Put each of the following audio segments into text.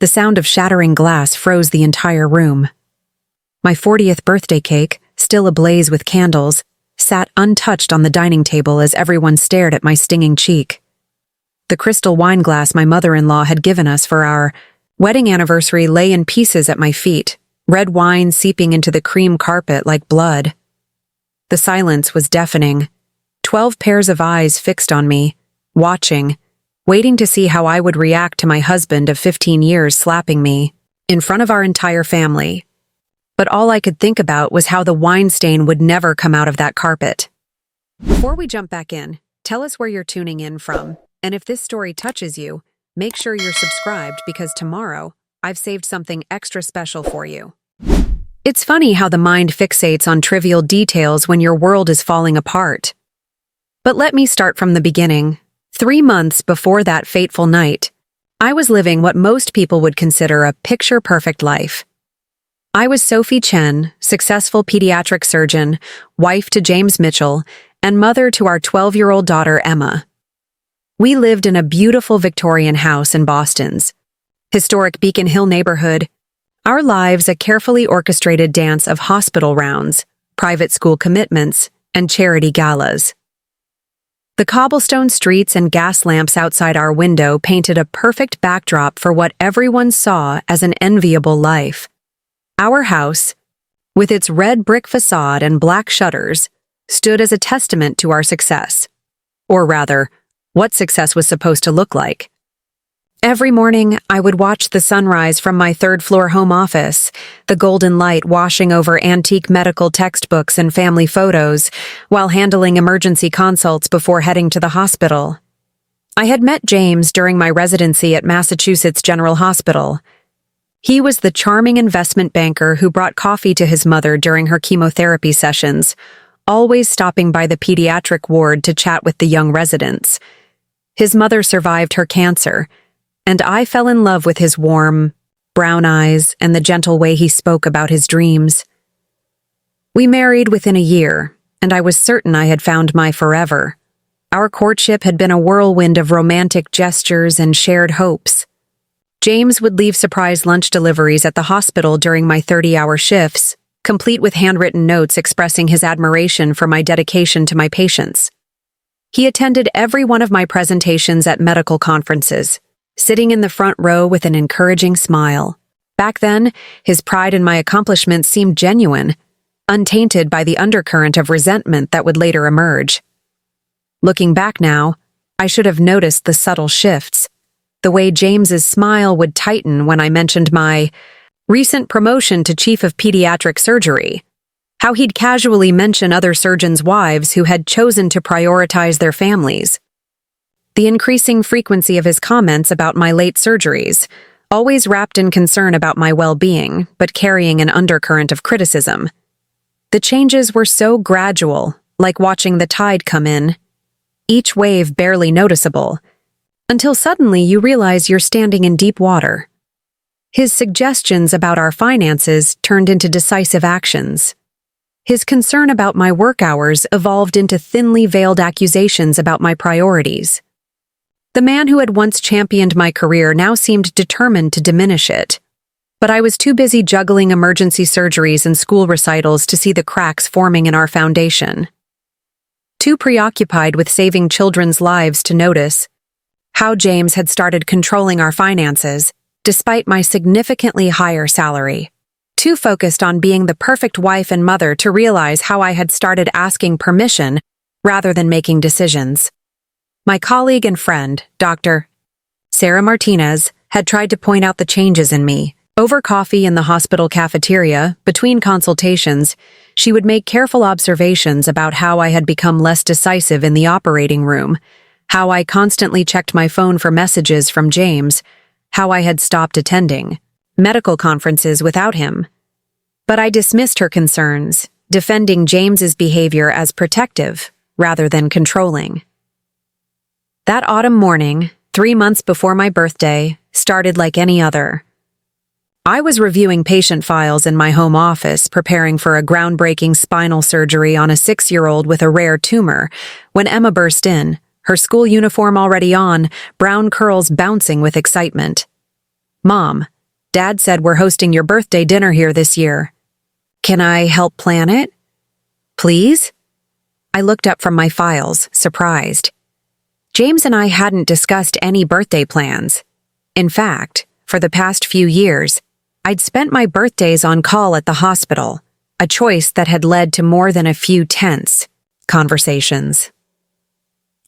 The sound of shattering glass froze the entire room. My 40th birthday cake, still ablaze with candles, sat untouched on the dining table as everyone stared at my stinging cheek. The crystal wine glass my mother-in-law had given us for our wedding anniversary lay in pieces at my feet, red wine seeping into the cream carpet like blood. The silence was deafening. 12 pairs of eyes fixed on me, watching, waiting to see how I would react to my husband of 15 years slapping me in front of our entire family. But all I could think about was how the wine stain would never come out of that carpet. Before we jump back in, tell us where you're tuning in from, and if this story touches you, make sure you're subscribed because tomorrow, I've saved something extra special for you. It's funny how the mind fixates on trivial details when your world is falling apart. But let me start from the beginning. 3 months before that fateful night, I was living what most people would consider a picture-perfect life. I was Sophie Chen, successful pediatric surgeon, wife to James Mitchell, and mother to our 12-year-old daughter, Emma. We lived in a beautiful Victorian house in Boston's historic Beacon Hill neighborhood, our lives a carefully orchestrated dance of hospital rounds, private school commitments, and charity galas. The cobblestone streets and gas lamps outside our window painted a perfect backdrop for what everyone saw as an enviable life. Our house, with its red brick facade and black shutters, stood as a testament to our success. Or rather, what success was supposed to look like. Every morning, I would watch the sunrise from my third-floor home office, the golden light washing over antique medical textbooks and family photos, while handling emergency consults before heading to the hospital. I had met James during my residency at Massachusetts General Hospital. He was the charming investment banker who brought coffee to his mother during her chemotherapy sessions, always stopping by the pediatric ward to chat with the young residents. His mother survived her cancer, and I fell in love with his warm, brown eyes and the gentle way he spoke about his dreams. We married within a year, and I was certain I had found my forever. Our courtship had been a whirlwind of romantic gestures and shared hopes. James would leave surprise lunch deliveries at the hospital during my 30-hour shifts, complete with handwritten notes expressing his admiration for my dedication to my patients. He attended every one of my presentations at medical conferences, sitting in the front row with an encouraging smile. Back then, his pride in my accomplishments seemed genuine, untainted by the undercurrent of resentment that would later emerge. Looking back now, I should have noticed the subtle shifts, the way James's smile would tighten when I mentioned my recent promotion to chief of pediatric surgery, how he'd casually mention other surgeons' wives who had chosen to prioritize their families. The increasing frequency of his comments about my late surgeries, always wrapped in concern about my well-being, but carrying an undercurrent of criticism. The changes were so gradual, like watching the tide come in, each wave barely noticeable, until suddenly you realize you're standing in deep water. His suggestions about our finances turned into decisive actions. His concern about my work hours evolved into thinly veiled accusations about my priorities. The man who had once championed my career now seemed determined to diminish it. But I was too busy juggling emergency surgeries and school recitals to see the cracks forming in our foundation. Too preoccupied with saving children's lives to notice how James had started controlling our finances, despite my significantly higher salary. Too focused on being the perfect wife and mother to realize how I had started asking permission rather than making decisions. My colleague and friend, Dr. Sarah Martinez, had tried to point out the changes in me. Over coffee in the hospital cafeteria, between consultations, she would make careful observations about how I had become less decisive in the operating room, how I constantly checked my phone for messages from James, how I had stopped attending medical conferences without him. But I dismissed her concerns, defending James's behavior as protective rather than controlling. That autumn morning, 3 months before my birthday, started like any other. I was reviewing patient files in my home office, preparing for a groundbreaking spinal surgery on a 6-year-old with a rare tumor, when Emma burst in, her school uniform already on, brown curls bouncing with excitement. "Mom, Dad said we're hosting your birthday dinner here this year. Can I help plan it? Please?" I looked up from my files, surprised. James and I hadn't discussed any birthday plans. In fact, for the past few years, I'd spent my birthdays on call at the hospital, a choice that had led to more than a few tense conversations.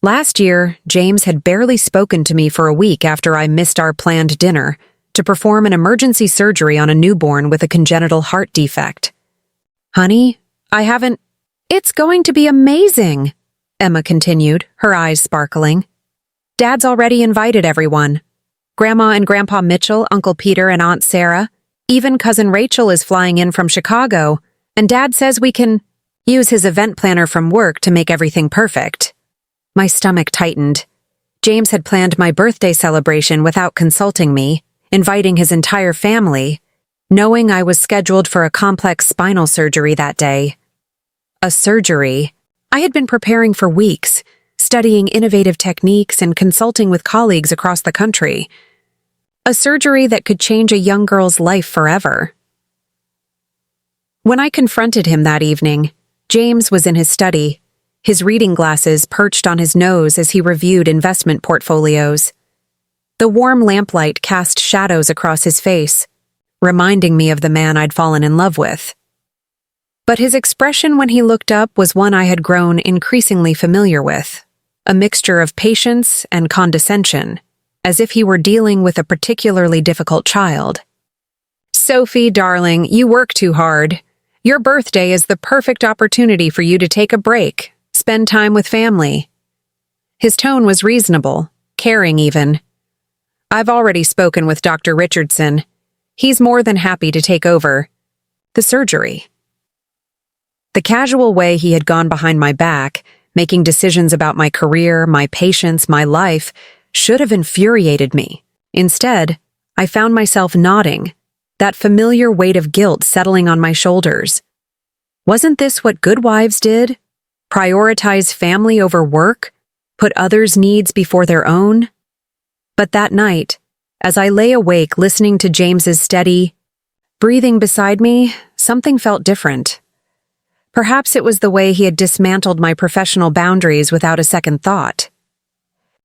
Last year, James had barely spoken to me for a week after I missed our planned dinner to perform an emergency surgery on a newborn with a congenital heart defect. "Honey, I haven't—" "It's going to be amazing," Emma continued, her eyes sparkling. "Dad's already invited everyone. Grandma and Grandpa Mitchell, Uncle Peter and Aunt Sarah. Even Cousin Rachel is flying in from Chicago, and Dad says we can use his event planner from work to make everything perfect." My stomach tightened. James had planned my birthday celebration without consulting me, inviting his entire family, knowing I was scheduled for a complex spinal surgery that day. A surgery I had been preparing for weeks, studying innovative techniques and consulting with colleagues across the country. A surgery that could change a young girl's life forever. When I confronted him that evening, James was in his study, his reading glasses perched on his nose as he reviewed investment portfolios. The warm lamplight cast shadows across his face, reminding me of the man I'd fallen in love with. But his expression when he looked up was one I had grown increasingly familiar with, a mixture of patience and condescension, as if he were dealing with a particularly difficult child. "Sophie, darling, you work too hard. Your birthday is the perfect opportunity for you to take a break, spend time with family." His tone was reasonable, caring even. "I've already spoken with Dr. Richardson. He's more than happy to take over the surgery." The casual way he had gone behind my back, making decisions about my career, my patients, my life, should have infuriated me. Instead, I found myself nodding, that familiar weight of guilt settling on my shoulders. Wasn't this what good wives did? Prioritize family over work? Put others' needs before their own? But that night, as I lay awake listening to James's steady breathing beside me, something felt different. Perhaps it was the way he had dismantled my professional boundaries without a second thought.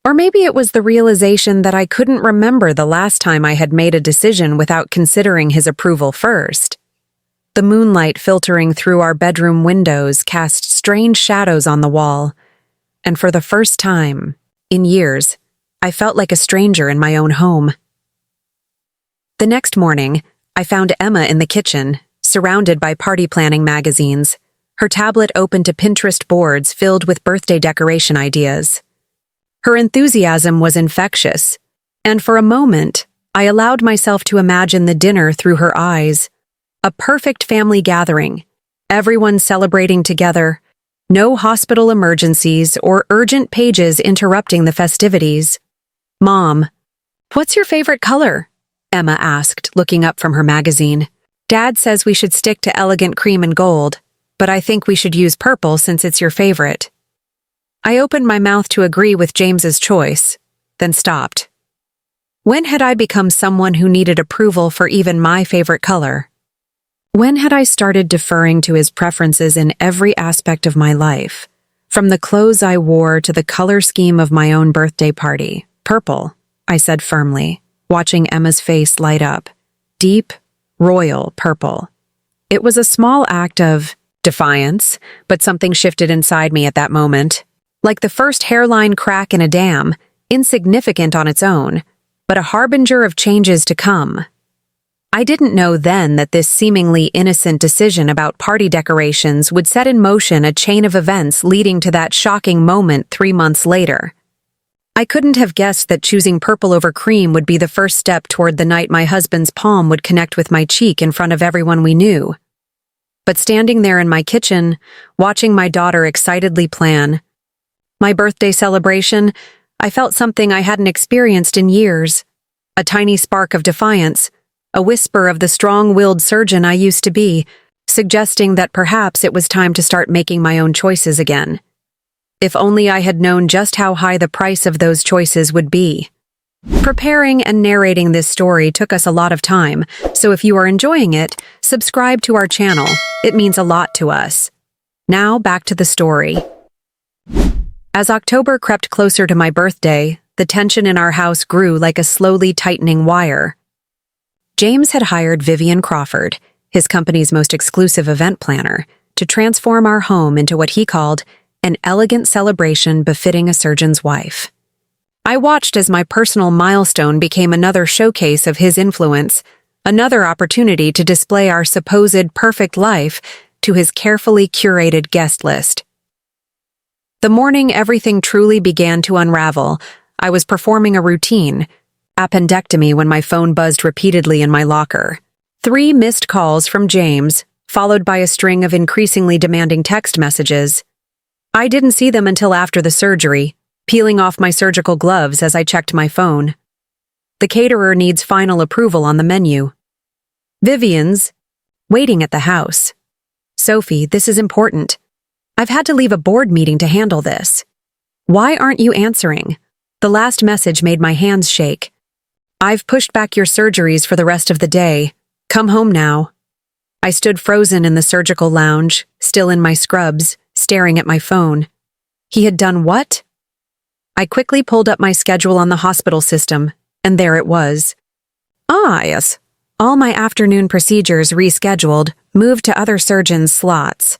Or maybe it was the realization that I couldn't remember the last time I had made a decision without considering his approval first. The moonlight filtering through our bedroom windows cast strange shadows on the wall, and for the first time, in years, I felt like a stranger in my own home. The next morning, I found Emma in the kitchen, surrounded by party planning magazines, her tablet open to Pinterest boards filled with birthday decoration ideas. Her enthusiasm was infectious, and for a moment, I allowed myself to imagine the dinner through her eyes. A perfect family gathering, everyone celebrating together, no hospital emergencies or urgent pages interrupting the festivities. "Mom, what's your favorite color?" Emma asked, looking up from her magazine. "Dad says we should stick to elegant cream and gold, but I think we should use purple since it's your favorite." I opened my mouth to agree with James's choice, then stopped. When had I become someone who needed approval for even my favorite color? When had I started deferring to his preferences in every aspect of my life, from the clothes I wore to the color scheme of my own birthday party? "Purple," I said firmly, watching Emma's face light up. Deep, royal purple. It was a small act of defiance, but something shifted inside me at that moment. Like the first hairline crack in a dam, insignificant on its own, but a harbinger of changes to come. I didn't know then that this seemingly innocent decision about party decorations would set in motion a chain of events leading to that shocking moment 3 months later. I couldn't have guessed that choosing purple over cream would be the first step toward the night my husband's palm would connect with my cheek in front of everyone we knew. But standing there in my kitchen, watching my daughter excitedly plan my birthday celebration, I felt something I hadn't experienced in years. A tiny spark of defiance, a whisper of the strong-willed surgeon I used to be, suggesting that perhaps it was time to start making my own choices again. If only I had known just how high the price of those choices would be. Preparing and narrating this story took us a lot of time, so if you are enjoying it, subscribe to our channel. It means a lot to us. Now back to the story. As October crept closer to my birthday, the tension in our house grew like a slowly tightening wire. James had hired Vivian Crawford, his company's most exclusive event planner, to transform our home into what he called an elegant celebration befitting a surgeon's wife. I watched as my personal milestone became another showcase of his influence, another opportunity to display our supposed perfect life to his carefully curated guest list. The morning everything truly began to unravel, I was performing a routine, appendectomy, when my phone buzzed repeatedly in my locker. 3 missed calls from James, followed by a string of increasingly demanding text messages. I didn't see them until after the surgery, peeling off my surgical gloves as I checked my phone. The caterer needs final approval on the menu. Vivian's waiting at the house. Sophie, this is important. I've had to leave a board meeting to handle this. Why aren't you answering? The last message made my hands shake. I've pushed back your surgeries for the rest of the day. Come home now. I stood frozen in the surgical lounge, still in my scrubs, staring at my phone. He had done what? I quickly pulled up my schedule on the hospital system, and there it was. Ah, yes. All my afternoon procedures rescheduled, moved to other surgeons' slots.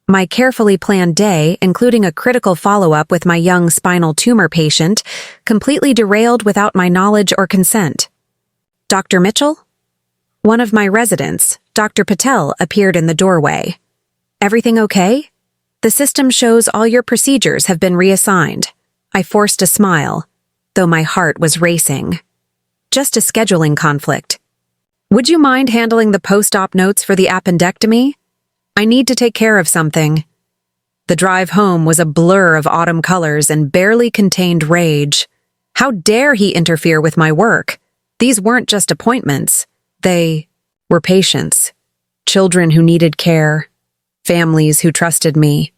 My carefully planned day, including a critical follow-up with my young spinal tumor patient, completely derailed without my knowledge or consent. Dr. Mitchell? One of my residents, Dr. Patel, appeared in the doorway. Everything okay? The system shows all your procedures have been reassigned. I forced a smile, though my heart was racing. Just a scheduling conflict. Would you mind handling the post-op notes for the appendectomy? I need to take care of something. The drive home was a blur of autumn colors and barely contained rage. How dare he interfere with my work? These weren't just appointments. They were patients. Children who needed care. Families who trusted me.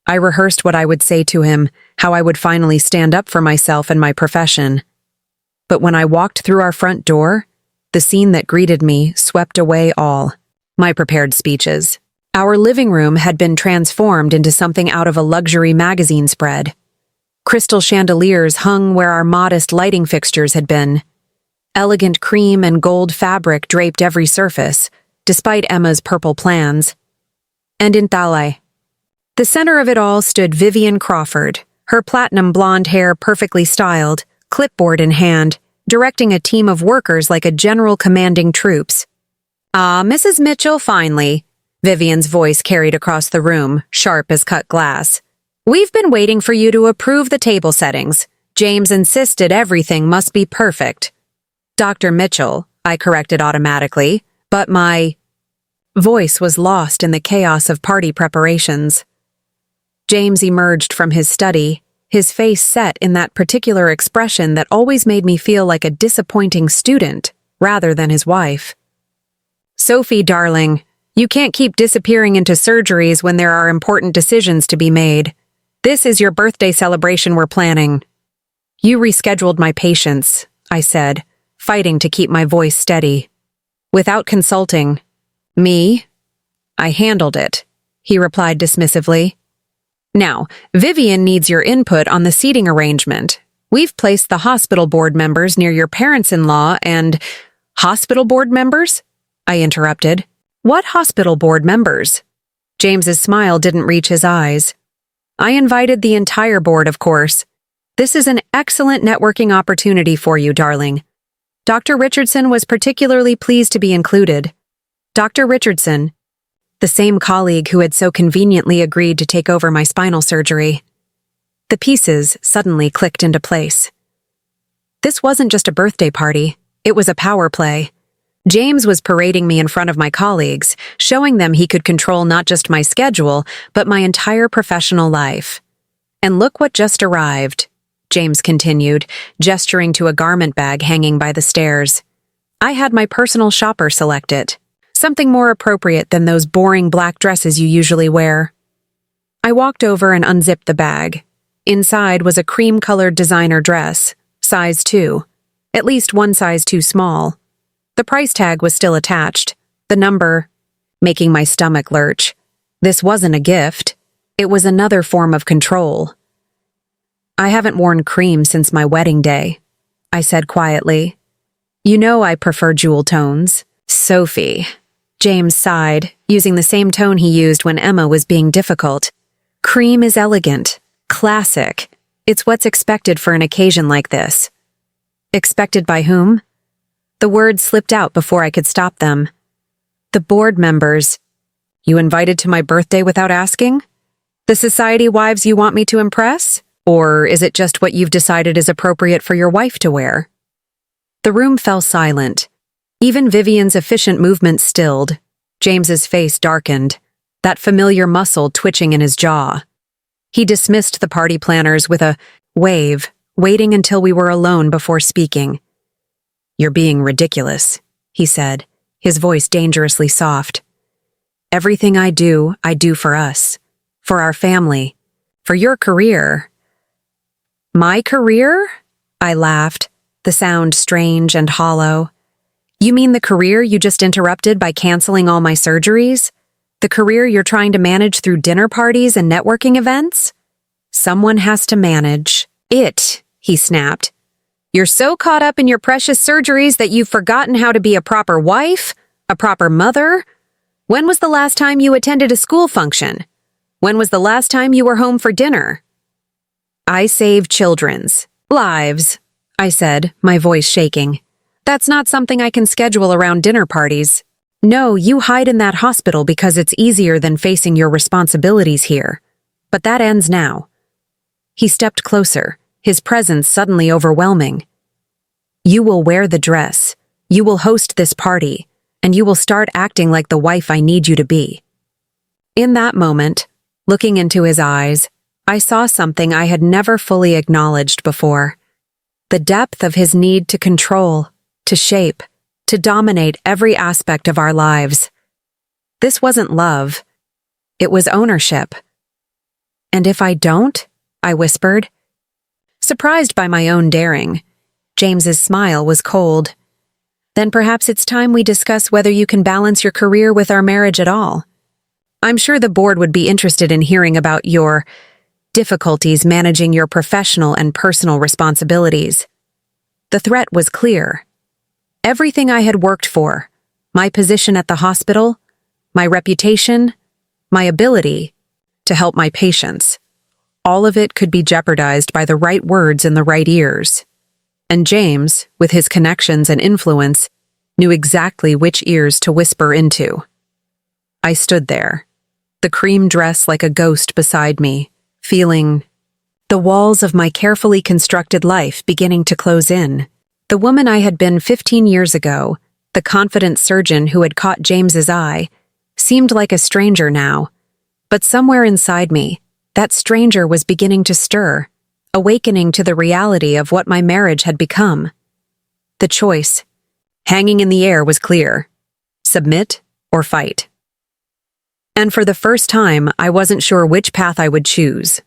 I rehearsed what I would say to him, how I would finally stand up for myself and my profession. But when I walked through our front door, the scene that greeted me swept away all my prepared speeches. Our living room had been transformed into something out of a luxury magazine spread. Crystal chandeliers hung where our modest lighting fixtures had been. Elegant cream and gold fabric draped every surface, despite Emma's purple plans. And in Thalai, the center of it all stood Vivian Crawford, her platinum blonde hair perfectly styled, clipboard in hand, directing a team of workers like a general commanding troops. "Ah, Mrs. Mitchell, finally," Vivian's voice carried across the room, sharp as cut glass. "We've been waiting for you to approve the table settings. James insisted everything must be perfect." "Dr. Mitchell," I corrected automatically, but my voice was lost in the chaos of party preparations. James emerged from his study, his face set in that particular expression that always made me feel like a disappointing student, rather than his wife. "Sophie, darling, you can't keep disappearing into surgeries when there are important decisions to be made. This is your birthday celebration we're planning." "You rescheduled my patients," I said, fighting to keep my voice steady. "Without consulting me, I handled it," he replied dismissively. "Now, Vivian needs your input on the seating arrangement. We've placed the hospital board members near your parents-in-law and—" "Hospital board members?" I interrupted. "What hospital board members?" James's smile didn't reach his eyes. "I invited the entire board, of course. This is an excellent networking opportunity for you, darling. Dr. Richardson was particularly pleased to be included." Dr. Richardson, the same colleague who had so conveniently agreed to take over my spinal surgery. The pieces suddenly clicked into place. This wasn't just a birthday party, it was a power play. James was parading me in front of my colleagues, showing them he could control not just my schedule, but my entire professional life. "And look what just arrived," James continued, gesturing to a garment bag hanging by the stairs. "I had my personal shopper select it. Something more appropriate than those boring black dresses you usually wear." I walked over and unzipped the bag. Inside was a cream-colored designer dress, size 2, at least one size too small. The price tag was still attached, the number making my stomach lurch. This wasn't a gift. It was another form of control. "I haven't worn cream since my wedding day," I said quietly. "You know I prefer jewel tones." "Sophie," James sighed, using the same tone he used when Emma was being difficult. "Cream is elegant, classic. It's what's expected for an occasion like this." Expected by whom? The words slipped out before I could stop them. "The board members." "You invited to my birthday without asking? The society wives you want me to impress? Or is it just what you've decided is appropriate for your wife to wear?" The room fell silent. Even Vivian's efficient movements stilled. James's face darkened, that familiar muscle twitching in his jaw. He dismissed the party planners with a wave, waiting until we were alone before speaking. "You're being ridiculous," he said, his voice dangerously soft. "Everything I do for us, for our family, for your career." "My career?" I laughed, the sound strange and hollow. "You mean the career you just interrupted by canceling all my surgeries? The career you're trying to manage through dinner parties and networking events? Someone has to manage it," he snapped. "You're so caught up in your precious surgeries that you've forgotten how to be a proper wife, a proper mother. When was the last time you attended a school function? When was the last time you were home for dinner?" "I save children's lives," I said, my voice shaking. "That's not something I can schedule around dinner parties. No, you hide in that hospital because it's easier than facing your responsibilities here. But that ends now." He stepped closer, his presence suddenly overwhelming. "You will wear the dress, you will host this party, and you will start acting like the wife I need you to be." In that moment, looking into his eyes, I saw something I had never fully acknowledged before. The depth of his need to control, to shape, to dominate every aspect of our lives. This wasn't love. It was ownership. "And if I don't?" I whispered. Surprised by my own daring, James's smile was cold. "Then perhaps it's time we discuss whether you can balance your career with our marriage at all. I'm sure the board would be interested in hearing about your difficulties managing your professional and personal responsibilities." The threat was clear. Everything I had worked for, my position at the hospital, my reputation, my ability to help my patients, all of it could be jeopardized by the right words in the right ears. And James, with his connections and influence, knew exactly which ears to whisper into. I stood there, the cream dress like a ghost beside me, feeling the walls of my carefully constructed life beginning to close in. The woman I had been 15 years ago, the confident surgeon who had caught James's eye, seemed like a stranger now. But somewhere inside me, that stranger was beginning to stir, awakening to the reality of what my marriage had become. The choice, hanging in the air, was clear: submit or fight. And for the first time, I wasn't sure which path I would choose.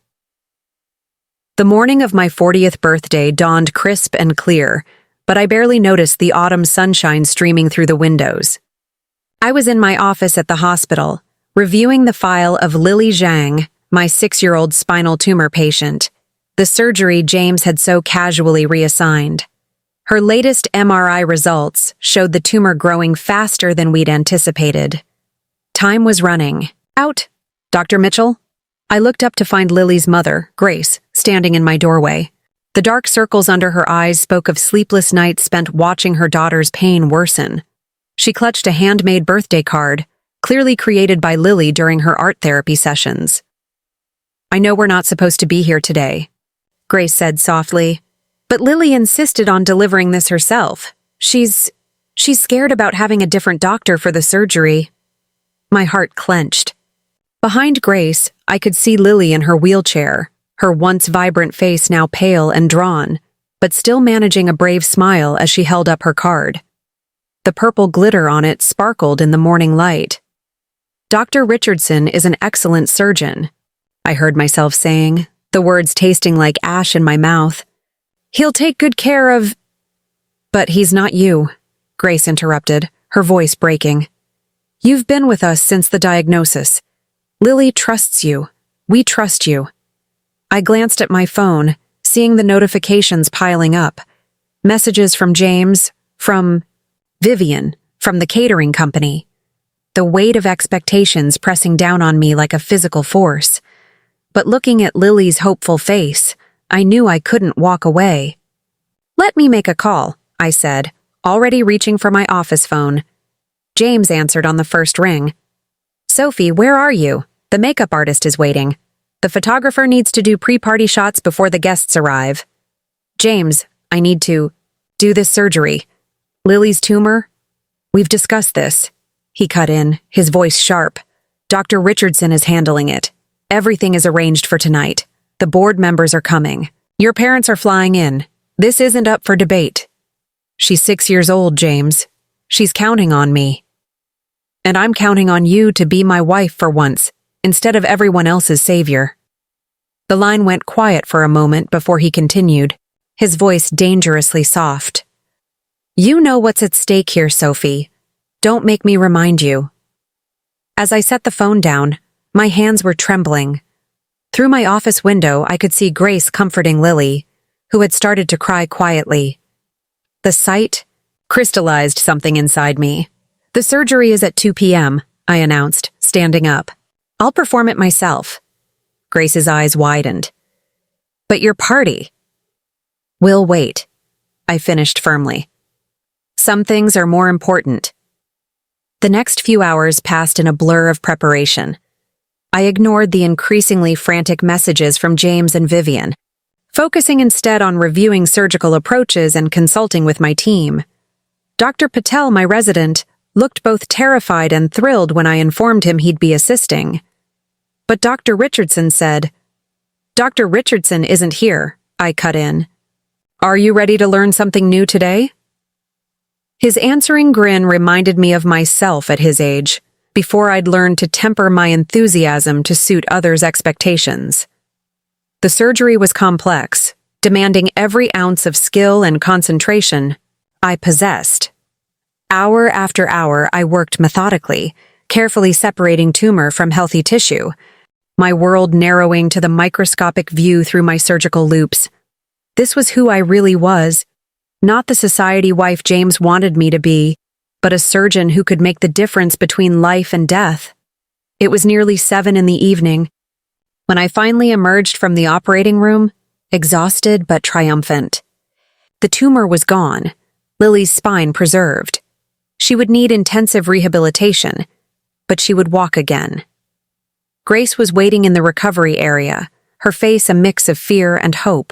The morning of my 40th birthday dawned crisp and clear, but I barely noticed the autumn sunshine streaming through the windows. I was in my office at the hospital, reviewing the file of Lily Zhang, my 6-year-old spinal tumor patient, the surgery James had so casually reassigned. Her latest MRI results showed the tumor growing faster than we'd anticipated. Time was running. "Out, Dr. Mitchell." I looked up to find Lily's mother, Grace, standing in my doorway. The dark circles under her eyes spoke of sleepless nights spent watching her daughter's pain worsen. She clutched a handmade birthday card, clearly created by Lily during her art therapy sessions. "I know we're not supposed to be here today," Grace said softly, "but Lily insisted on delivering this herself. She's scared about having a different doctor for the surgery." My heart clenched. Behind Grace, I could see Lily in her wheelchair, her once vibrant face now pale and drawn, but still managing a brave smile as she held up her card. The purple glitter on it sparkled in the morning light. "Dr. Richardson is an excellent surgeon," I heard myself saying, the words tasting like ash in my mouth. "He'll take good care of..." But he's not you, Grace interrupted, her voice breaking. You've been with us since the diagnosis. Lily trusts you. We trust you. I glanced at my phone, seeing the notifications piling up. Messages from James, from Vivian, from the catering company. The weight of expectations pressing down on me like a physical force. But looking at Lily's hopeful face, I knew I couldn't walk away. Let me make a call, I said, already reaching for my office phone. James answered on the first ring. Sophie, where are you? The makeup artist is waiting. The photographer needs to do pre-party shots before the guests arrive. James, I need to do this surgery. Lily's tumor? We've discussed this. He cut in, his voice sharp. Dr. Richardson is handling it. Everything is arranged for tonight. The board members are coming. Your parents are flying in. This isn't up for debate. She's 6 years old, James. She's counting on me. And I'm counting on you to be my wife for once, instead of everyone else's savior. The line went quiet for a moment before he continued, his voice dangerously soft. You know what's at stake here, Sophie. Don't make me remind you. As I set the phone down, my hands were trembling. Through my office window, I could see Grace comforting Lily, who had started to cry quietly. The sight crystallized something inside me. The surgery is at 2 p.m., I announced, standing up. I'll perform it myself. Grace's eyes widened. But your party? We'll wait, I finished firmly. Some things are more important. The next few hours passed in a blur of preparation. I ignored the increasingly frantic messages from James and Vivian, focusing instead on reviewing surgical approaches and consulting with my team. Dr. Patel, my resident, looked both terrified and thrilled when I informed him he'd be assisting. But Dr. Richardson said, Dr. Richardson isn't here, I cut in. Are you ready to learn something new today? His answering grin reminded me of myself at his age, before I'd learned to temper my enthusiasm to suit others' expectations. The surgery was complex, demanding every ounce of skill and concentration I possessed. Hour after hour, I worked methodically, carefully separating tumor from healthy tissue, my world narrowing to the microscopic view through my surgical loops. This was who I really was, not the society wife James wanted me to be, but a surgeon who could make the difference between life and death. It was nearly 7 in the evening, when I finally emerged from the operating room, exhausted but triumphant. The tumor was gone, Lily's spine preserved. She would need intensive rehabilitation, but she would walk again. Grace was waiting in the recovery area, her face a mix of fear and hope.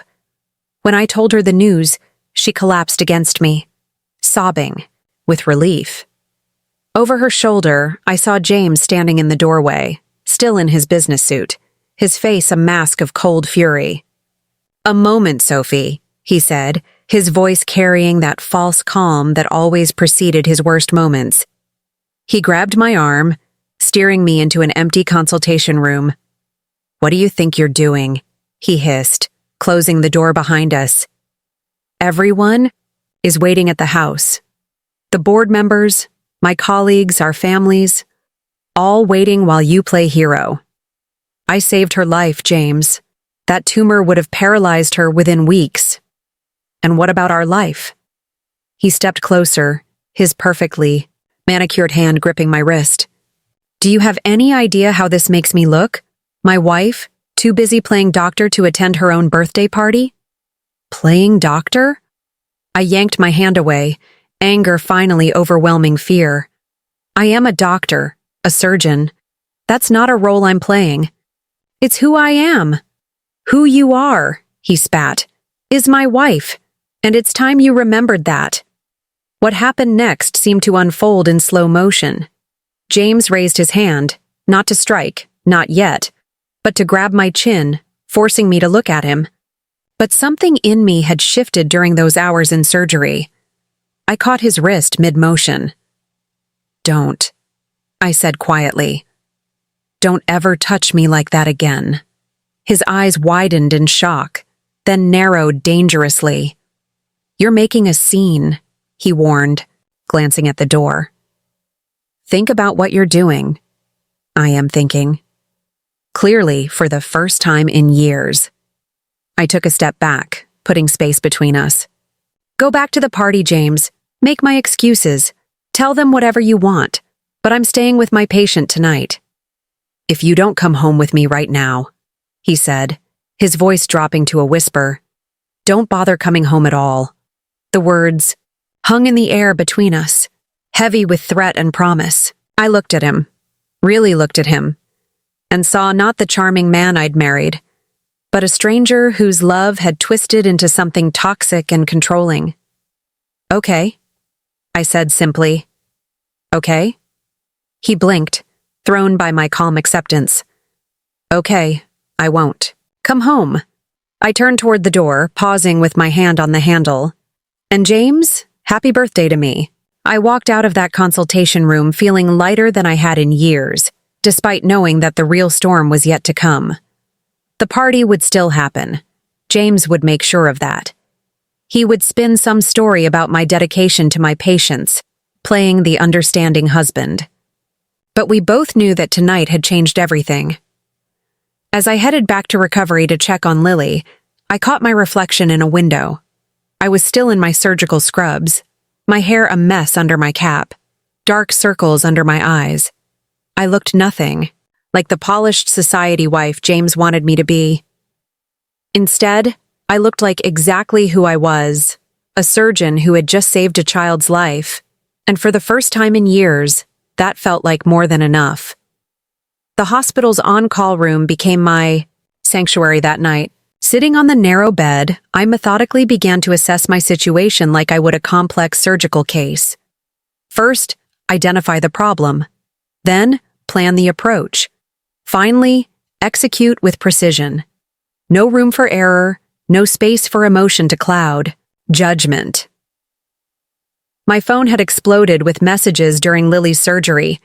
When I told her the news, she collapsed against me, sobbing, with relief. Over her shoulder, I saw James standing in the doorway, still in his business suit, his face a mask of cold fury. A moment, Sophie, he said, his voice carrying that false calm that always preceded his worst moments. He grabbed my arm, steering me into an empty consultation room. What do you think you're doing? He hissed, closing the door behind us. Everyone is waiting at the house. The board members, my colleagues, our families, all waiting while you play hero. I saved her life, James. That tumor would have paralyzed her within weeks. And what about our life? He stepped closer, his perfectly manicured hand gripping my wrist. Do you have any idea how this makes me look? My wife, too busy playing doctor to attend her own birthday party? Playing doctor? I yanked my hand away, anger finally overwhelming fear. I am a doctor, a surgeon. That's not a role I'm playing. It's who I am. Who you are, he spat, is my wife, and it's time you remembered that. What happened next seemed to unfold in slow motion. James raised his hand, not to strike, not yet, but to grab my chin, forcing me to look at him. But something in me had shifted during those hours in surgery. I caught his wrist mid-motion. Don't, I said quietly. Don't ever touch me like that again. His eyes widened in shock, then narrowed dangerously. You're making a scene, he warned, glancing at the door. Think about what you're doing. I am thinking. Clearly, for the first time in years. I took a step back, putting space between us. Go back to the party, James. Make my excuses. Tell them whatever you want, but I'm staying with my patient tonight. If you don't come home with me right now, he said, his voice dropping to a whisper, don't bother coming home at all. The words hung in the air between us, heavy with threat and promise. I looked at him, really looked at him, and saw not the charming man I'd married, but a stranger whose love had twisted into something toxic and controlling. Okay, I said simply. Okay? He blinked, thrown by my calm acceptance. Okay, I won't. Come home. I turned toward the door, pausing with my hand on the handle. And James, happy birthday to me. I walked out of that consultation room feeling lighter than I had in years, despite knowing that the real storm was yet to come. The party would still happen. James would make sure of that. He would spin some story about my dedication to my patients, playing the understanding husband. But we both knew that tonight had changed everything. As I headed back to recovery to check on Lily, I caught my reflection in a window. I was still in my surgical scrubs, my hair a mess under my cap, dark circles under my eyes. I looked nothing, like the polished society wife James wanted me to be. Instead, I looked like exactly who I was, a surgeon who had just saved a child's life, and for the first time in years, that felt like more than enough. The hospital's on-call room became my sanctuary that night. Sitting on the narrow bed, I methodically began to assess my situation like I would a complex surgical case. First, identify the problem. Then, plan the approach. Finally, execute with precision. No room for error, no space for emotion to cloud. Judgment. My phone had exploded with messages during Lily's surgery.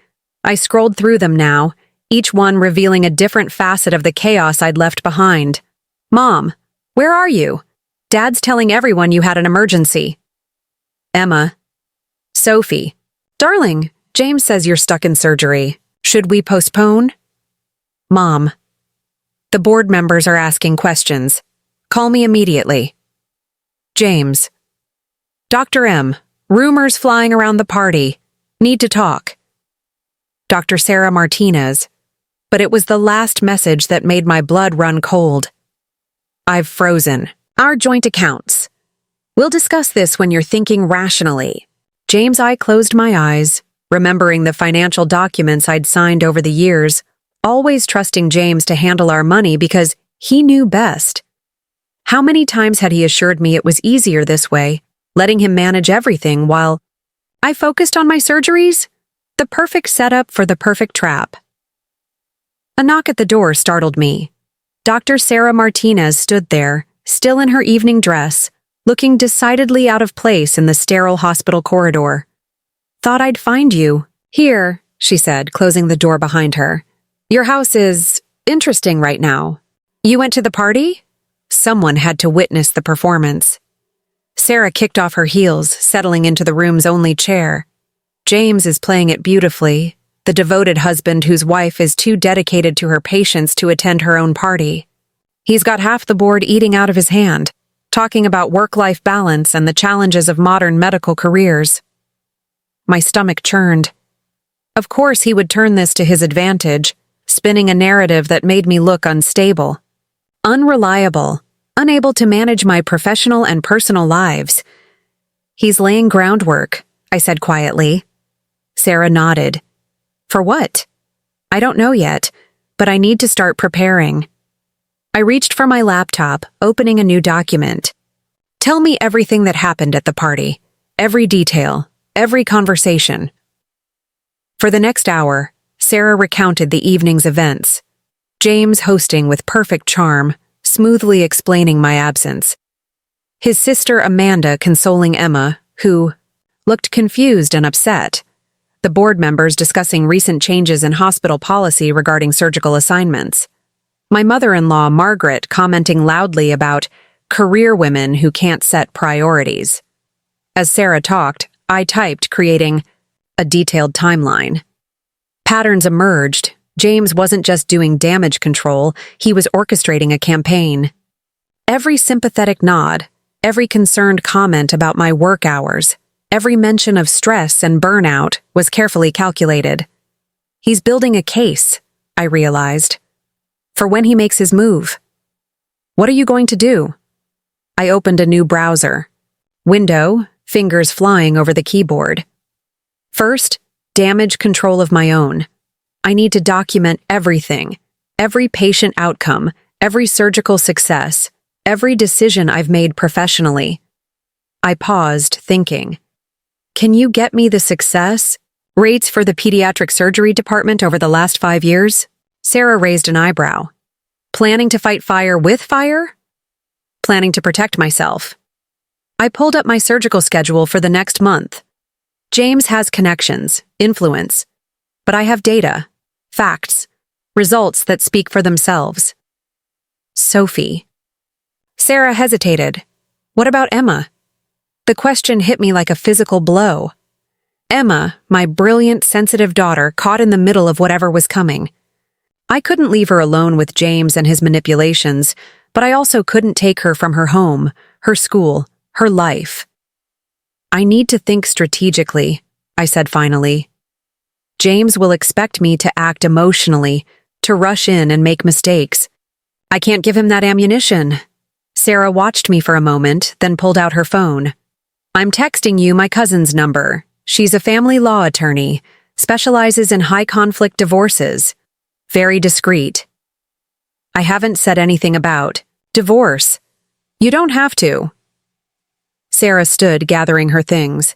I scrolled through them now, each one revealing a different facet of the chaos I'd left behind. Mom, where are you? Dad's telling everyone you had an emergency. Emma. Sophie. Darling, James says you're stuck in surgery. Should we postpone? Mom. The board members are asking questions. Call me immediately. James. Dr. M. Rumors flying around the party. Need to talk. Dr. Sarah Martinez. But it was the last message that made my blood run cold. I've frozen. Our joint accounts. We'll discuss this when you're thinking rationally. James, I closed my eyes, remembering the financial documents I'd signed over the years, always trusting James to handle our money because he knew best. How many times had he assured me it was easier this way, letting him manage everything while I focused on my surgeries? The perfect setup for the perfect trap. A knock at the door startled me. Dr. Sarah Martinez stood there, still in her evening dress, looking decidedly out of place in the sterile hospital corridor. Thought I'd find you. Here, she said, closing the door behind her. Your house is interesting right now. You went to the party? Someone had to witness the performance. Sarah kicked off her heels, settling into the room's only chair. James is playing it beautifully, the devoted husband whose wife is too dedicated to her patients to attend her own party. He's got half the board eating out of his hand, talking about work-life balance and the challenges of modern medical careers. My stomach churned. Of course he would turn this to his advantage, spinning a narrative that made me look unstable, unreliable, unable to manage my professional and personal lives. He's laying groundwork, I said quietly. Sarah nodded. For what? I don't know yet, but I need to start preparing. I reached for my laptop, opening a new document. Tell me everything that happened at the party. Every detail, every conversation. For the next hour, Sarah recounted the evening's events. James hosting with perfect charm, smoothly explaining my absence. His sister Amanda consoling Emma, who looked confused and upset. The board members discussing recent changes in hospital policy regarding surgical assignments. My mother-in-law, Margaret, commenting loudly about career women who can't set priorities. As Sarah talked, I typed, creating a detailed timeline. Patterns emerged. James wasn't just doing damage control, he was orchestrating a campaign. Every sympathetic nod, every concerned comment about my work hours, every mention of stress and burnout was carefully calculated. He's building a case, I realized, for when he makes his move. What are you going to do? I opened a new browser. Window, fingers flying over the keyboard. First, damage control of my own. I need to document everything, every patient outcome, every surgical success, every decision I've made professionally. I paused, thinking, can you get me the success rates for the pediatric surgery department over the last 5 years? Sarah raised an eyebrow. Planning to fight fire with fire? Planning to protect myself. I pulled up my surgical schedule for the next month. James has connections, influence, but I have data, facts, results that speak for themselves. Sophie. Sarah hesitated. What about Emma? The question hit me like a physical blow. Emma, my brilliant, sensitive daughter, caught in the middle of whatever was coming. I couldn't leave her alone with James and his manipulations, but I also couldn't take her from her home, her school, her life. I need to think strategically, I said finally. James will expect me to act emotionally, to rush in and make mistakes. I can't give him that ammunition. Sarah watched me for a moment, then pulled out her phone. I'm texting you my cousin's number. She's a family law attorney, specializes in high-conflict divorces. Very discreet. I haven't said anything about divorce. You don't have to. Sarah stood, gathering her things.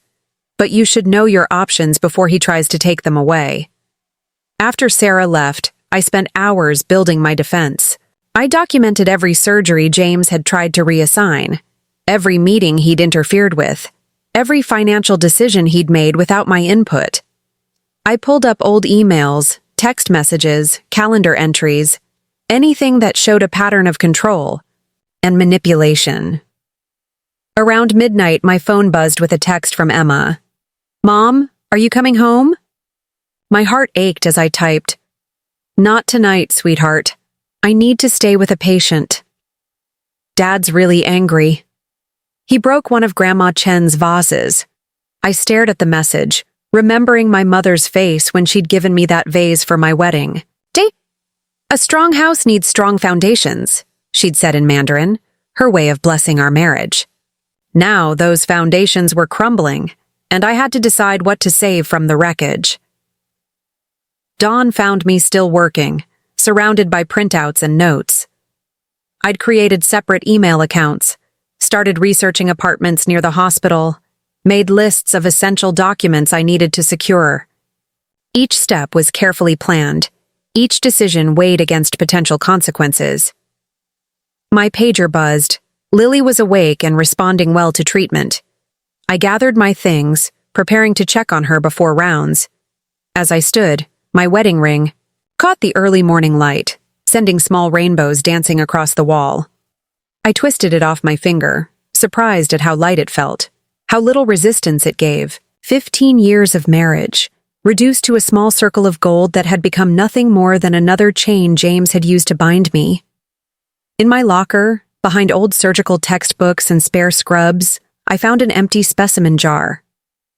But you should know your options before he tries to take them away. After Sarah left, I spent hours building my defense. I documented every surgery James had tried to reassign, every meeting he'd interfered with, every financial decision he'd made without my input. I pulled up old emails, text messages, calendar entries, anything that showed a pattern of control and manipulation. Around midnight, my phone buzzed with a text from Emma. Mom, are you coming home? My heart ached as I typed, Not tonight, sweetheart. I need to stay with a patient. Dad's really angry. He broke one of Grandma Chen's vases. I stared at the message, remembering my mother's face when she'd given me that vase for my wedding. A strong house needs strong foundations, she'd said in Mandarin, her way of blessing our marriage. Now those foundations were crumbling, and I had to decide what to save from the wreckage. Dawn found me still working, surrounded by printouts and notes. I'd created separate email accounts, started researching apartments near the hospital, made lists of essential documents I needed to secure. Each step was carefully planned, each decision weighed against potential consequences. My pager buzzed. Lily was awake and responding well to treatment. I gathered my things, preparing to check on her before rounds. As I stood, my wedding ring caught the early morning light, sending small rainbows dancing across the wall. I twisted it off my finger, surprised at how light it felt, how little resistance it gave. 15 years of marriage, reduced to a small circle of gold that had become nothing more than another chain James had used to bind me. In my locker, behind old surgical textbooks and spare scrubs, I found an empty specimen jar.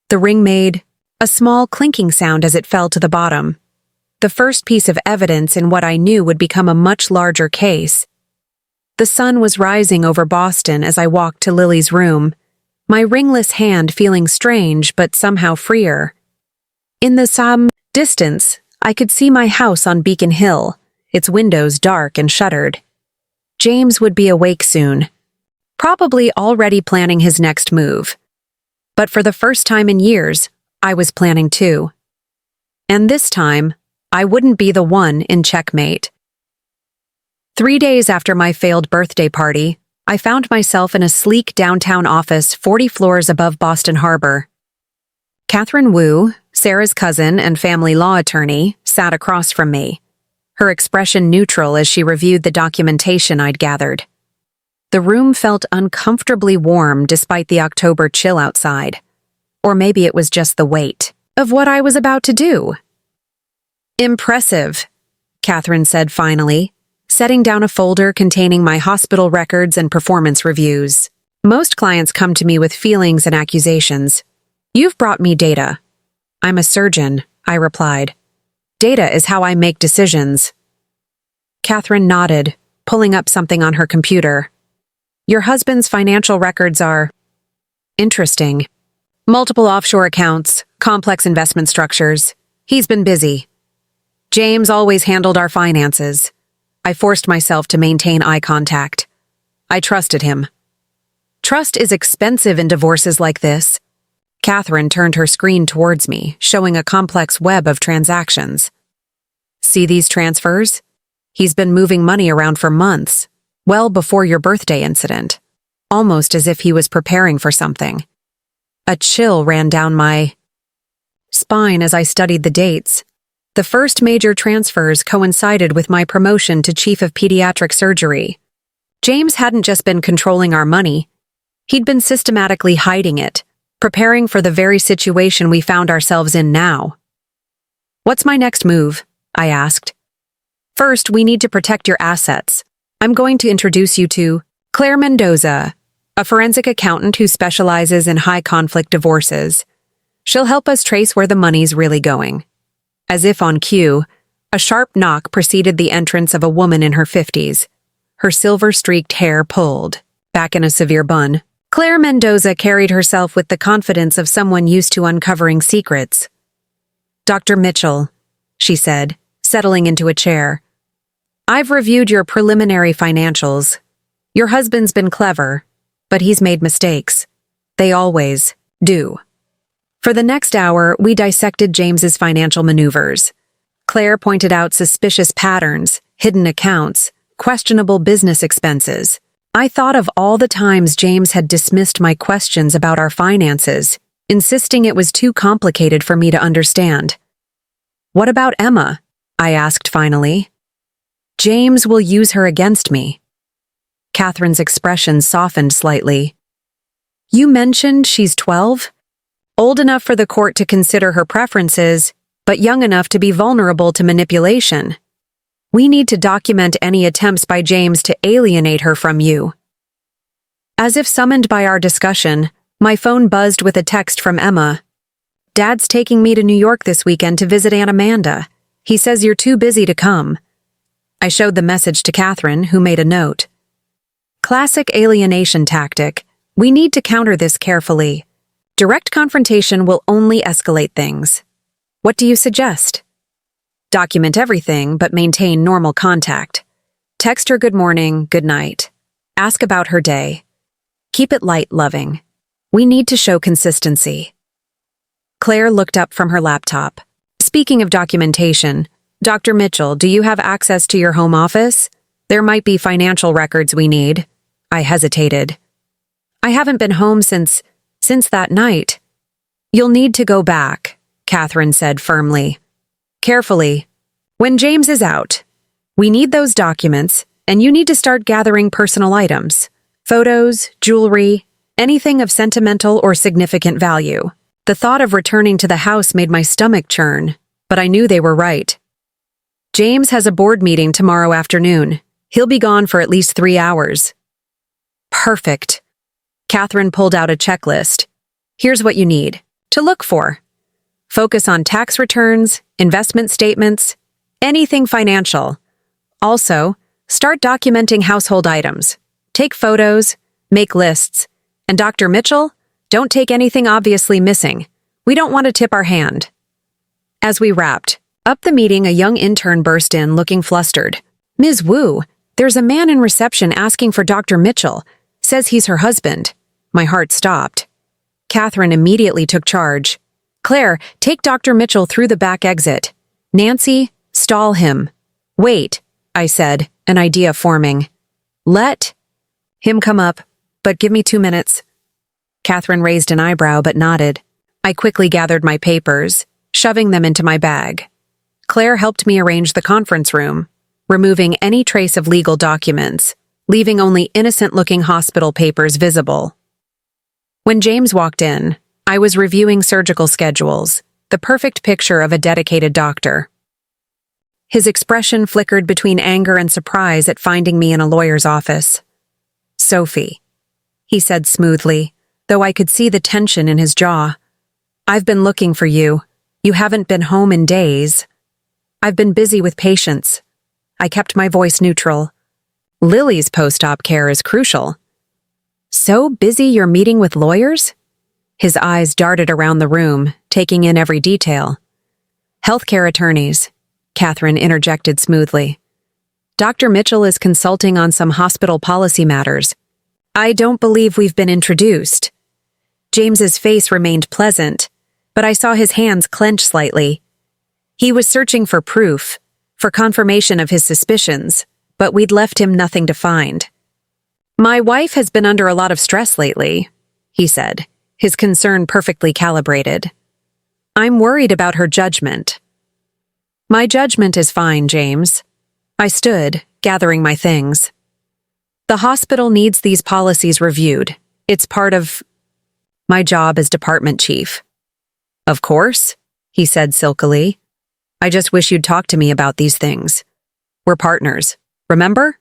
The ring made a small clinking sound as it fell to the bottom. The first piece of evidence in what I knew would become a much larger case. The sun was rising over Boston as I walked to Lily's room, my ringless hand feeling strange but somehow freer. In the distance, I could see my house on Beacon Hill, its windows dark and shuttered. James would be awake soon, probably already planning his next move. But for the first time in years, I was planning too. And this time, I wouldn't be the one in checkmate. 3 days after my failed birthday party, I found myself in a sleek downtown office 40 floors above Boston Harbor. Catherine Wu, Sarah's cousin and family law attorney, sat across from me, her expression neutral as she reviewed the documentation I'd gathered. The room felt uncomfortably warm despite the October chill outside. Or maybe it was just the weight of what I was about to do. "Impressive," Catherine said finally, setting down a folder containing my hospital records and performance reviews. "Most clients come to me with feelings and accusations. You've brought me data." "I'm a surgeon," I replied. "Data is how I make decisions." Catherine nodded, pulling up something on her computer. "Your husband's financial records are interesting. Multiple offshore accounts, complex investment structures. He's been busy. James always handled our finances. I forced myself to maintain eye contact. I trusted him. Trust is expensive in divorces like this." Catherine turned her screen towards me, showing a complex web of transactions. "See these transfers? He's been moving money around for months, well before your birthday incident, almost as if he was preparing for something." A chill ran down my spine as I studied the dates. The first major transfers coincided with my promotion to chief of pediatric surgery. James hadn't just been controlling our money, he'd been systematically hiding it, preparing for the very situation we found ourselves in now. "What's my next move?" I asked. "First, we need to protect your assets. I'm going to introduce you to Claire Mendoza, a forensic accountant who specializes in high-conflict divorces. She'll help us trace where the money's really going." As if on cue, a sharp knock preceded the entrance of a woman in her 50s, her silver-streaked hair pulled, back in a severe bun. Claire Mendoza carried herself with the confidence of someone used to uncovering secrets. "Dr. Mitchell," she said, settling into a chair. "I've reviewed your preliminary financials. Your husband's been clever, but he's made mistakes. They always do." For the next hour, we dissected James's financial maneuvers. Claire pointed out suspicious patterns, hidden accounts, questionable business expenses. I thought of all the times James had dismissed my questions about our finances, insisting it was too complicated for me to understand. "What about Emma?" I asked finally. "James will use her against me." Catherine's expression softened slightly. "You mentioned she's 12? Old enough for the court to consider her preferences, but young enough to be vulnerable to manipulation. We need to document any attempts by James to alienate her from you." As if summoned by our discussion, my phone buzzed with a text from Emma. "Dad's taking me to New York this weekend to visit Aunt Amanda. He says you're too busy to come." I showed the message to Catherine, who made a note. Classic alienation tactic. We need to counter this carefully. Direct confrontation will only escalate things. What do you suggest? Document everything, but maintain normal contact. Text her good morning, good night. Ask about her day. Keep it light, loving. We need to show consistency. Claire looked up from her laptop. "Speaking of documentation, Dr. Mitchell, do you have access to your home office? There might be financial records we need." I hesitated. "I haven't been home since that night." "You'll need to go back," Catherine said firmly. "Carefully. When James is out. We need those documents, and you need to start gathering personal items. Photos, jewelry, anything of sentimental or significant value." The thought of returning to the house made my stomach churn, but I knew they were right. "James has a board meeting tomorrow afternoon. He'll be gone for at least 3 hours." "Perfect." Catherine pulled out a checklist. "Here's what you need to look for. Focus on tax returns, investment statements, anything financial. Also, start documenting household items. Take photos, make lists. And Dr. Mitchell, don't take anything obviously missing. We don't want to tip our hand." As we wrapped up the meeting, a young intern burst in looking flustered. "Ms. Wu, there's a man in reception asking for Dr. Mitchell. Says he's her husband." My heart stopped. Catherine immediately took charge. "Claire, take Dr. Mitchell through the back exit. Nancy, stall him." "Wait," I said, an idea forming. "Let him come up, but give me 2 minutes." Catherine raised an eyebrow but nodded. I quickly gathered my papers, shoving them into my bag. Claire helped me arrange the conference room, removing any trace of legal documents, leaving only innocent-looking hospital papers visible. When James walked in, I was reviewing surgical schedules, the perfect picture of a dedicated doctor. His expression flickered between anger and surprise at finding me in a lawyer's office. "Sophie," he said smoothly, though I could see the tension in his jaw. "I've been looking for you. You haven't been home in days." "I've been busy with patients." I kept my voice neutral. "Lily's post-op care is crucial." "So busy you're meeting with lawyers?" His eyes darted around the room, taking in every detail. "Healthcare attorneys," Catherine interjected smoothly. "Dr. Mitchell is consulting on some hospital policy matters. I don't believe we've been introduced." James's face remained pleasant, but I saw his hands clench slightly. He was searching for proof, for confirmation of his suspicions, but we'd left him nothing to find. "My wife has been under a lot of stress lately," he said, his concern perfectly calibrated. "I'm worried about her judgment." "My judgment is fine, James." I stood, gathering my things. "The hospital needs these policies reviewed. It's part of my job as department chief." "Of course," he said silkily. "I just wish you'd talk to me about these things. We're partners, remember?"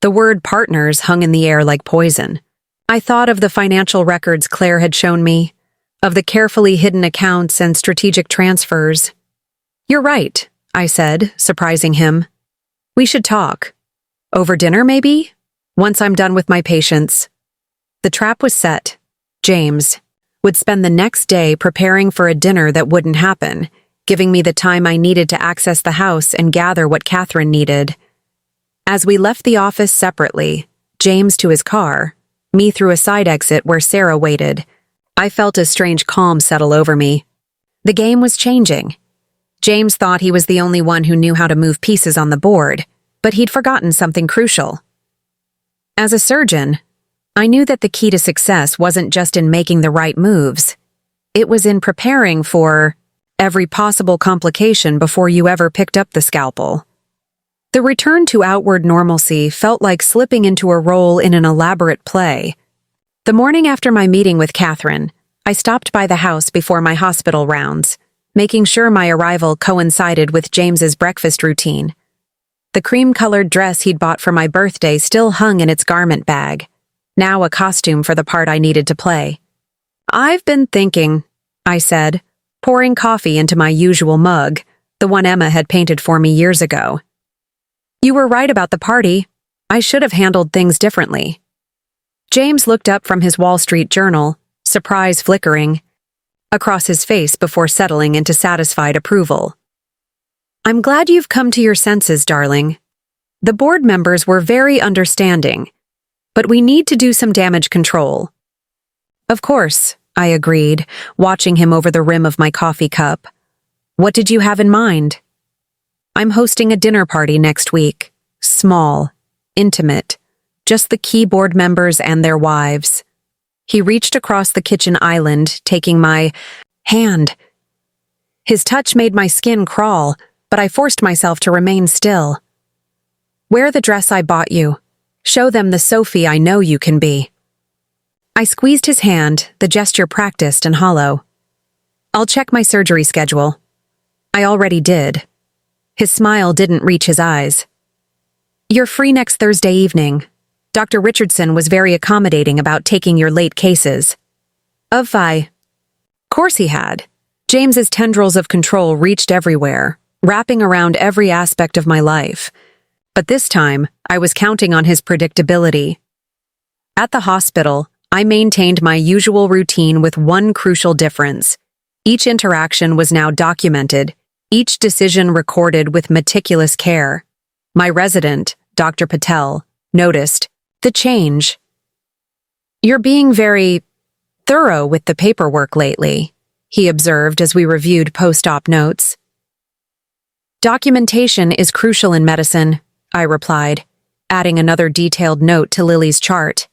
The word partners hung in the air like poison. I thought of the financial records Claire had shown me, of the carefully hidden accounts and strategic transfers. "You're right," I said, surprising him. "We should talk. Over dinner, maybe? Once I'm done with my patients." The trap was set. James would spend the next day preparing for a dinner that wouldn't happen, giving me the time I needed to access the house and gather what Catherine needed. As we left the office separately, James to his car, me through a side exit where Sarah waited, I felt a strange calm settle over me. The game was changing. James thought he was the only one who knew how to move pieces on the board, but he'd forgotten something crucial. As a surgeon, I knew that the key to success wasn't just in making the right moves. It was in preparing for every possible complication before you ever picked up the scalpel. The return to outward normalcy felt like slipping into a role in an elaborate play. The morning after my meeting with Catherine, I stopped by the house before my hospital rounds, making sure my arrival coincided with James's breakfast routine. The cream-colored dress he'd bought for my birthday still hung in its garment bag, now a costume for the part I needed to play. "I've been thinking," I said, pouring coffee into my usual mug, the one Emma had painted for me years ago. "You were right about the party. I should have handled things differently." James looked up from his Wall Street Journal, surprise flickering across his face before settling into satisfied approval. "I'm glad you've come to your senses, darling. The board members were very understanding, but we need to do some damage control." "Of course," I agreed, watching him over the rim of my coffee cup. "What did you have in mind?" "I'm hosting a dinner party next week. Small, intimate, just the key board members and their wives." He reached across the kitchen island, taking my hand. His touch made my skin crawl, but I forced myself to remain still. "Wear the dress I bought you. Show them the Sophie I know you can be." I squeezed his hand, the gesture practiced and hollow. "I'll check my surgery schedule." I already did. His smile didn't reach his eyes. "You're free next Thursday evening. Dr. Richardson was very accommodating about taking your late cases." Of course he had. James's tendrils of control reached everywhere, wrapping around every aspect of my life. But this time, I was counting on his predictability. At the hospital, I maintained my usual routine with one crucial difference. Each interaction was now documented, each decision recorded with meticulous care. My resident, Dr. Patel, noticed the change. "You're being very thorough with the paperwork lately," he observed as we reviewed post-op notes. "Documentation is crucial in medicine," I replied, adding another detailed note to Lily's chart.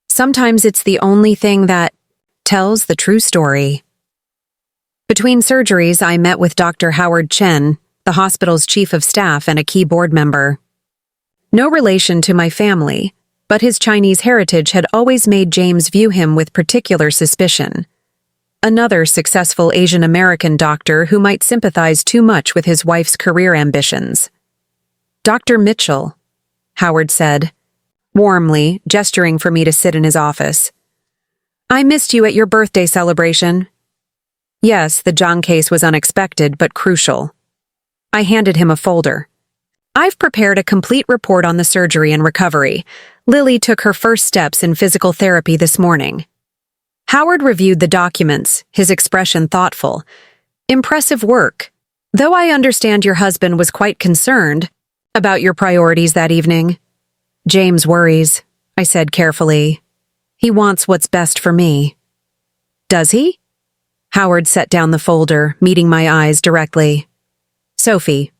"Sometimes it's the only thing that tells the true story." Between surgeries, I met with Dr. Howard Chen, the hospital's chief of staff and a key board member. No relation to my family, but his Chinese heritage had always made James view him with particular suspicion. Another successful Asian American doctor who might sympathize too much with his wife's career ambitions. "Dr. Mitchell," Howard said, warmly, gesturing for me to sit in his office. "I missed you at your birthday celebration." Yes, the Zhang case was unexpected but crucial. I handed him a folder. "I've prepared a complete report on the surgery and recovery. Lily took her first steps in physical therapy this morning." Howard reviewed the documents, his expression thoughtful. "Impressive work. Though I understand your husband was quite concerned about your priorities that evening." "James worries," I said carefully. "He wants what's best for me." "Does he?" Howard set down the folder, meeting my eyes directly. "Sophie,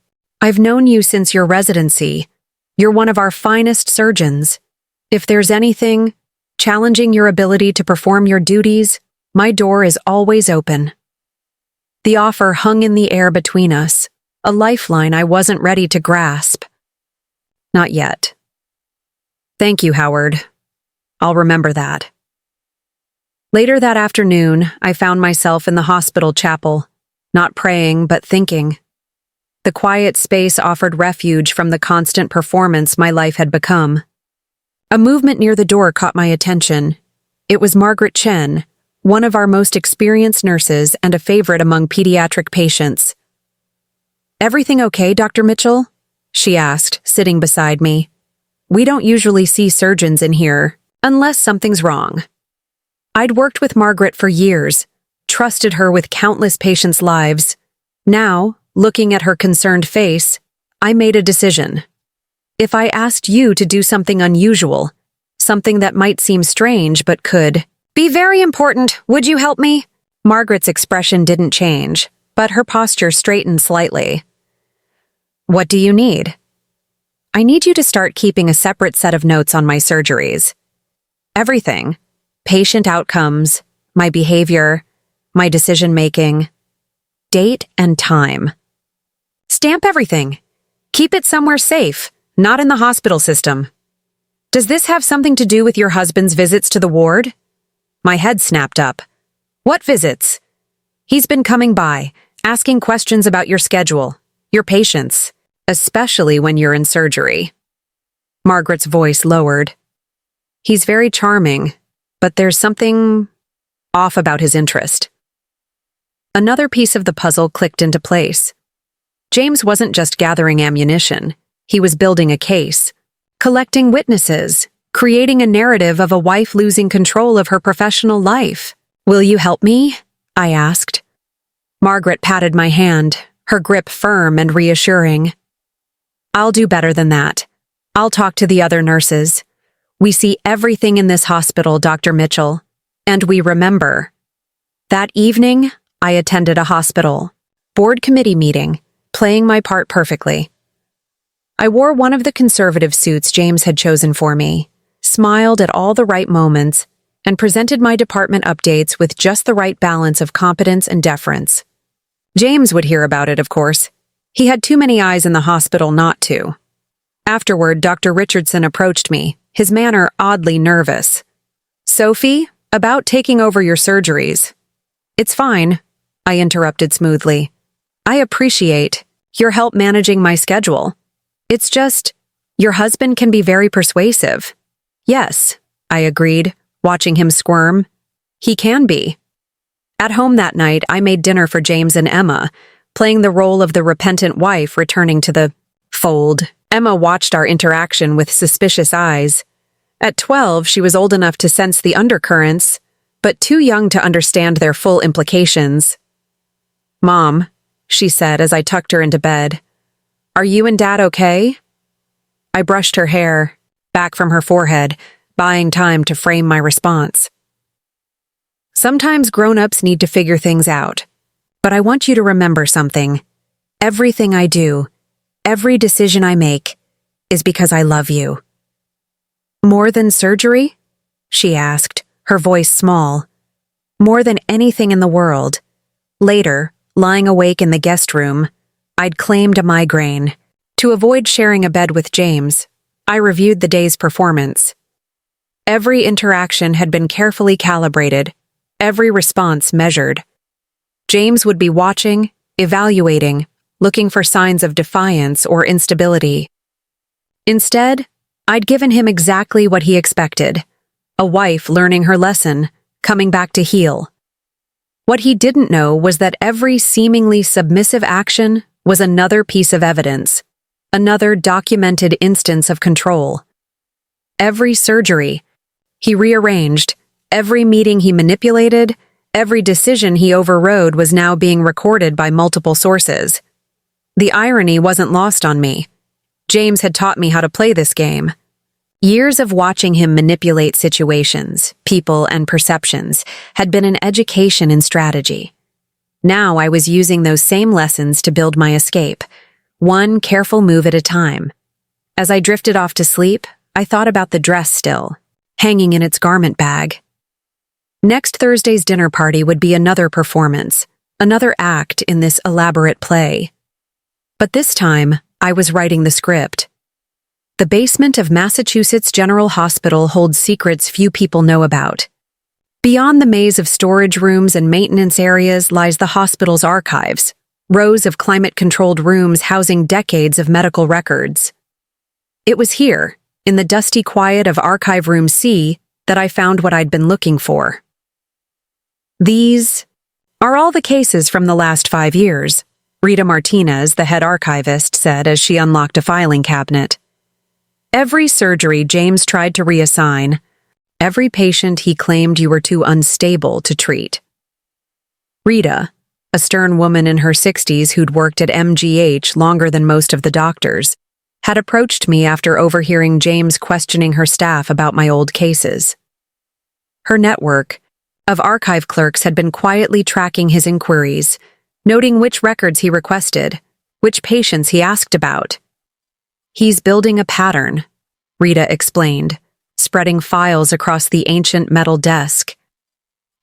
I've known you since your residency. You're one of our finest surgeons. If there's anything challenging your ability to perform your duties, my door is always open." The offer hung in the air between us, a lifeline I wasn't ready to grasp. Not yet. "Thank you, Howard. I'll remember that." Later that afternoon, I found myself in the hospital chapel, not praying but thinking. The quiet space offered refuge from the constant performance my life had become. A movement near the door caught my attention. It was Margaret Chen, one of our most experienced nurses and a favorite among pediatric patients. "Everything okay, Dr. Mitchell?" she asked, sitting beside me. "We don't usually see surgeons in here, unless something's wrong." I'd worked with Margaret for years, trusted her with countless patients' lives. Now, looking at her concerned face, I made a decision. If I asked you to do something unusual, something that might seem strange but could be very important, would you help me? Margaret's expression didn't change, but her posture straightened slightly. "What do you need?" "I need you to start keeping a separate set of notes on my surgeries. Everything. Patient outcomes, my behavior, my decision-making, date and time. Stamp everything. Keep it somewhere safe, not in the hospital system." "Does this have something to do with your husband's visits to the ward?" My head snapped up. "What visits?" "He's been coming by, asking questions about your schedule, your patients, especially when you're in surgery." Margaret's voice lowered. "He's very charming, but there's something off about his interest." Another piece of the puzzle clicked into place. James wasn't just gathering ammunition. He was building a case, collecting witnesses, creating a narrative of a wife losing control of her professional life. "Will you help me?" I asked. Margaret patted my hand, her grip firm and reassuring. "I'll do better than that. I'll talk to the other nurses. We see everything in this hospital, Dr. Mitchell, and we remember." That evening, I attended a hospital board committee meeting, playing my part perfectly. I wore one of the conservative suits James had chosen for me, smiled at all the right moments, and presented my department updates with just the right balance of competence and deference. James would hear about it, of course. He had too many eyes in the hospital not to. Afterward, Dr. Richardson approached me, his manner oddly nervous. "Sophie, about taking over your surgeries." "It's fine," I interrupted smoothly. "I appreciate your help managing my schedule. It's just, your husband can be very persuasive." "Yes," I agreed, watching him squirm. "He can be." At home that night, I made dinner for James and Emma, playing the role of the repentant wife returning to the fold. Emma watched our interaction with suspicious eyes. At 12, she was old enough to sense the undercurrents, but too young to understand their full implications. "Mom," she said as I tucked her into bed, "are you and Dad okay?" I brushed her hair back from her forehead, buying time to frame my response. "Sometimes grown-ups need to figure things out, but I want you to remember something. Everything I do, every decision I make, is because I love you." "More than surgery?" she asked, her voice small. "More than anything in the world." Later, lying awake in the guest room, I'd claimed a migraine. To avoid sharing a bed with James, I reviewed the day's performance. Every interaction had been carefully calibrated, every response measured. James would be watching, evaluating, looking for signs of defiance or instability. Instead, I'd given him exactly what he expected: a wife learning her lesson, coming back to heal. What he didn't know was that every seemingly submissive action was another piece of evidence, another documented instance of control. Every surgery he rearranged, every meeting he manipulated, every decision he overrode was now being recorded by multiple sources. The irony wasn't lost on me. James had taught me how to play this game. Years of watching him manipulate situations, people, and perceptions had been an education in strategy. Now I was using those same lessons to build my escape, one careful move at a time. As I drifted off to sleep, I thought about the dress still, hanging in its garment bag. Next Thursday's dinner party would be another performance, another act in this elaborate play. But this time, I was writing the script. The basement of Massachusetts General Hospital holds secrets few people know about. Beyond the maze of storage rooms and maintenance areas lies the hospital's archives, rows of climate-controlled rooms housing decades of medical records. It was here, in the dusty quiet of Archive Room C, that I found what I'd been looking for. These are all the cases from the last 5 years, Rita Martinez, the head archivist, said as she unlocked a filing cabinet. Every surgery James tried to reassign, every patient he claimed you were too unstable to treat. Rita, a stern woman in her 60s who'd worked at MGH longer than most of the doctors, had approached me after overhearing James questioning her staff about my old cases. Her network of archive clerks had been quietly tracking his inquiries, noting which records he requested, which patients he asked about. He's building a pattern, Rita explained, spreading files across the ancient metal desk.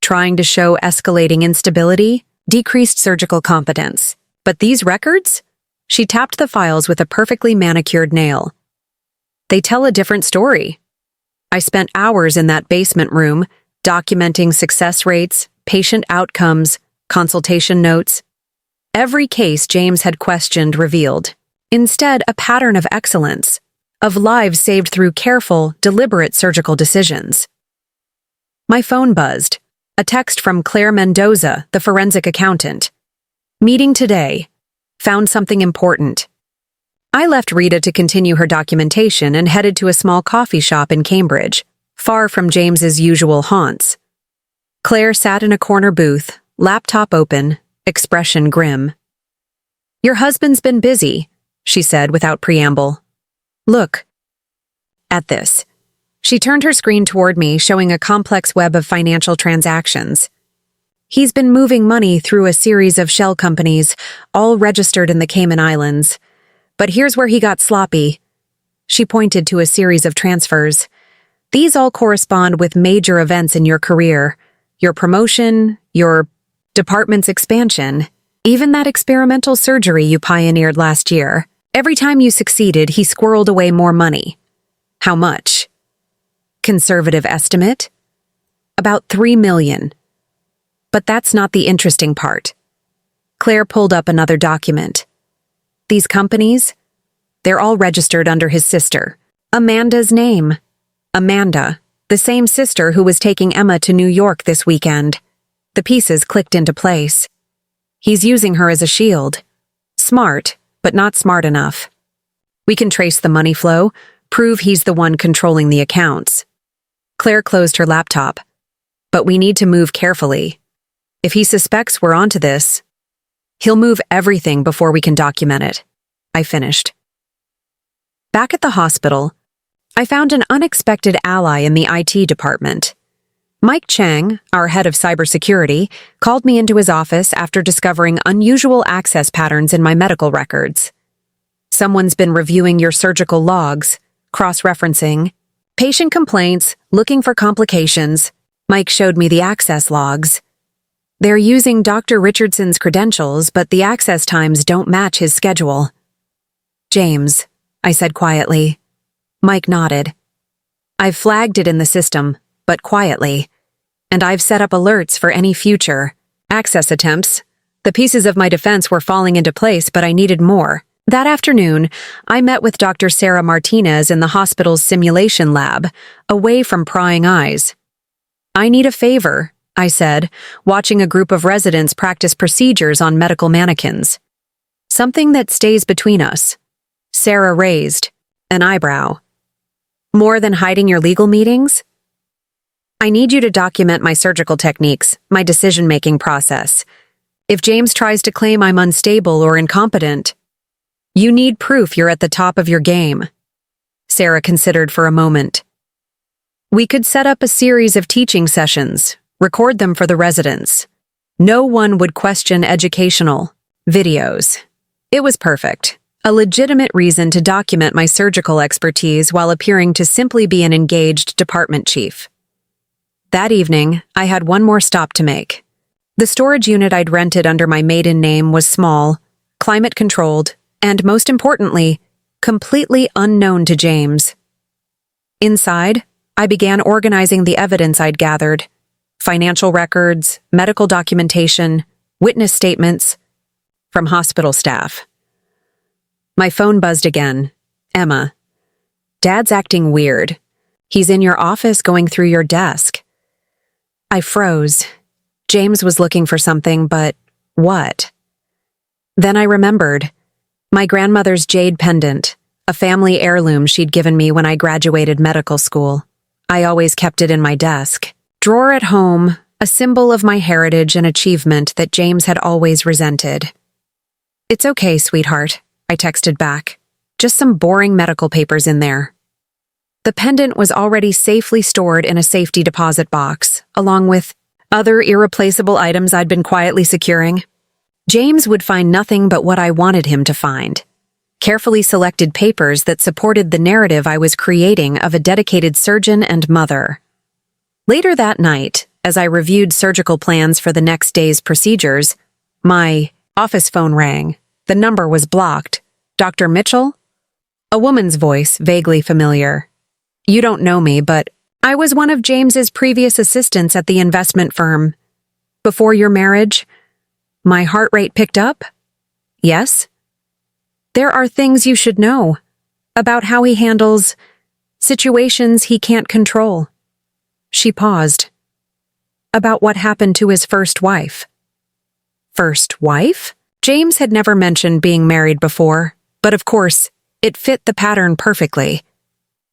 Trying to show escalating instability, decreased surgical competence. But these records? She tapped the files with a perfectly manicured nail. They tell a different story. I spent hours in that basement room, documenting success rates, patient outcomes, consultation notes. Every case James had questioned revealed, instead, a pattern of excellence, of lives saved through careful, deliberate surgical decisions. My phone buzzed. A text from Claire Mendoza, the forensic accountant. Meeting today. Found something important. I left Rita to continue her documentation and headed to a small coffee shop in Cambridge, far from James's usual haunts. Claire sat in a corner booth, laptop open, expression grim. "Your husband's been busy," she said without preamble. "Look." At this, she turned her screen toward me, showing a complex web of financial transactions. He's been moving money through a series of shell companies, all registered in the Cayman Islands. But here's where he got sloppy. She pointed to a series of transfers. These all correspond with major events in your career, your promotion, your department's expansion, even that experimental surgery you pioneered last year. Every time you succeeded, he squirreled away more money. How much? Conservative estimate? About $3 million. But that's not the interesting part. Claire pulled up another document. These companies? They're all registered under his sister, Amanda's name. Amanda, the same sister who was taking Emma to New York this weekend. The pieces clicked into place. He's using her as a shield. Smart, but not smart enough. We can trace the money flow, prove he's the one controlling the accounts. Claire closed her laptop. But we need to move carefully. If he suspects we're onto this, he'll move everything before we can document it. I finished. Back at the hospital, I found an unexpected ally in the IT department. Mike Chang, our head of cybersecurity, called me into his office after discovering unusual access patterns in my medical records. Someone's been reviewing your surgical logs, cross-referencing, patient complaints, looking for complications. Mike showed me the access logs. They're using Dr. Richardson's credentials, but the access times don't match his schedule. "James," I said quietly, Mike nodded. I've flagged it in the system, but quietly. And I've set up alerts for any future access attempts. The pieces of my defense were falling into place, but I needed more. That afternoon, I met with Dr. Sarah Martinez in the hospital's simulation lab, away from prying eyes. I need a favor, I said, watching a group of residents practice procedures on medical mannequins. Something that stays between us. Sarah raised an eyebrow. More than hiding your legal meetings? I need you to document my surgical techniques, my decision-making process. If James tries to claim I'm unstable or incompetent, you need proof you're at the top of your game. Sarah considered for a moment. We could set up a series of teaching sessions, record them for the residents. No one would question educational videos. It was perfect. A legitimate reason to document my surgical expertise while appearing to simply be an engaged department chief. That evening, I had one more stop to make. The storage unit I'd rented under my maiden name was small, climate-controlled, and most importantly, completely unknown to James. Inside, I began organizing the evidence I'd gathered: financial records, medical documentation, witness statements from hospital staff. My phone buzzed again. Emma. Dad's acting weird. He's in your office going through your desk. I froze. James was looking for something, but what? Then I remembered. My grandmother's jade pendant, a family heirloom she'd given me when I graduated medical school. I always kept it in my desk. Drawer at home, a symbol of my heritage and achievement that James had always resented. It's okay, sweetheart, I texted back. Just some boring medical papers in there. The pendant was already safely stored in a safety deposit box, along with other irreplaceable items I'd been quietly securing. James would find nothing but what I wanted him to find. Carefully selected papers that supported the narrative I was creating of a dedicated surgeon and mother. Later that night, as I reviewed surgical plans for the next day's procedures, my office phone rang. The number was blocked. Dr. Mitchell? A woman's voice, vaguely familiar. You don't know me, but I was one of James's previous assistants at the investment firm. Before your marriage? My heart rate picked up? Yes? There are things you should know about how he handles situations he can't control. She paused. About what happened to his first wife. First wife? James had never mentioned being married before, but of course, it fit the pattern perfectly.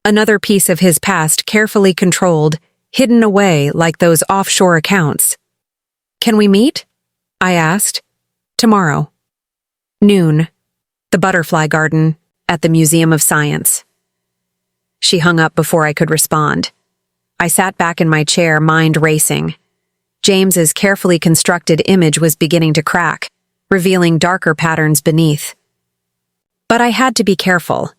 Another piece of his past carefully controlled, hidden away like those offshore accounts. Can we meet? I asked. Tomorrow. Noon. The Butterfly Garden, at the Museum of Science. She hung up before I could respond. I sat back in my chair, mind racing. James's carefully constructed image was beginning to crack, revealing darker patterns beneath. But I had to be careful.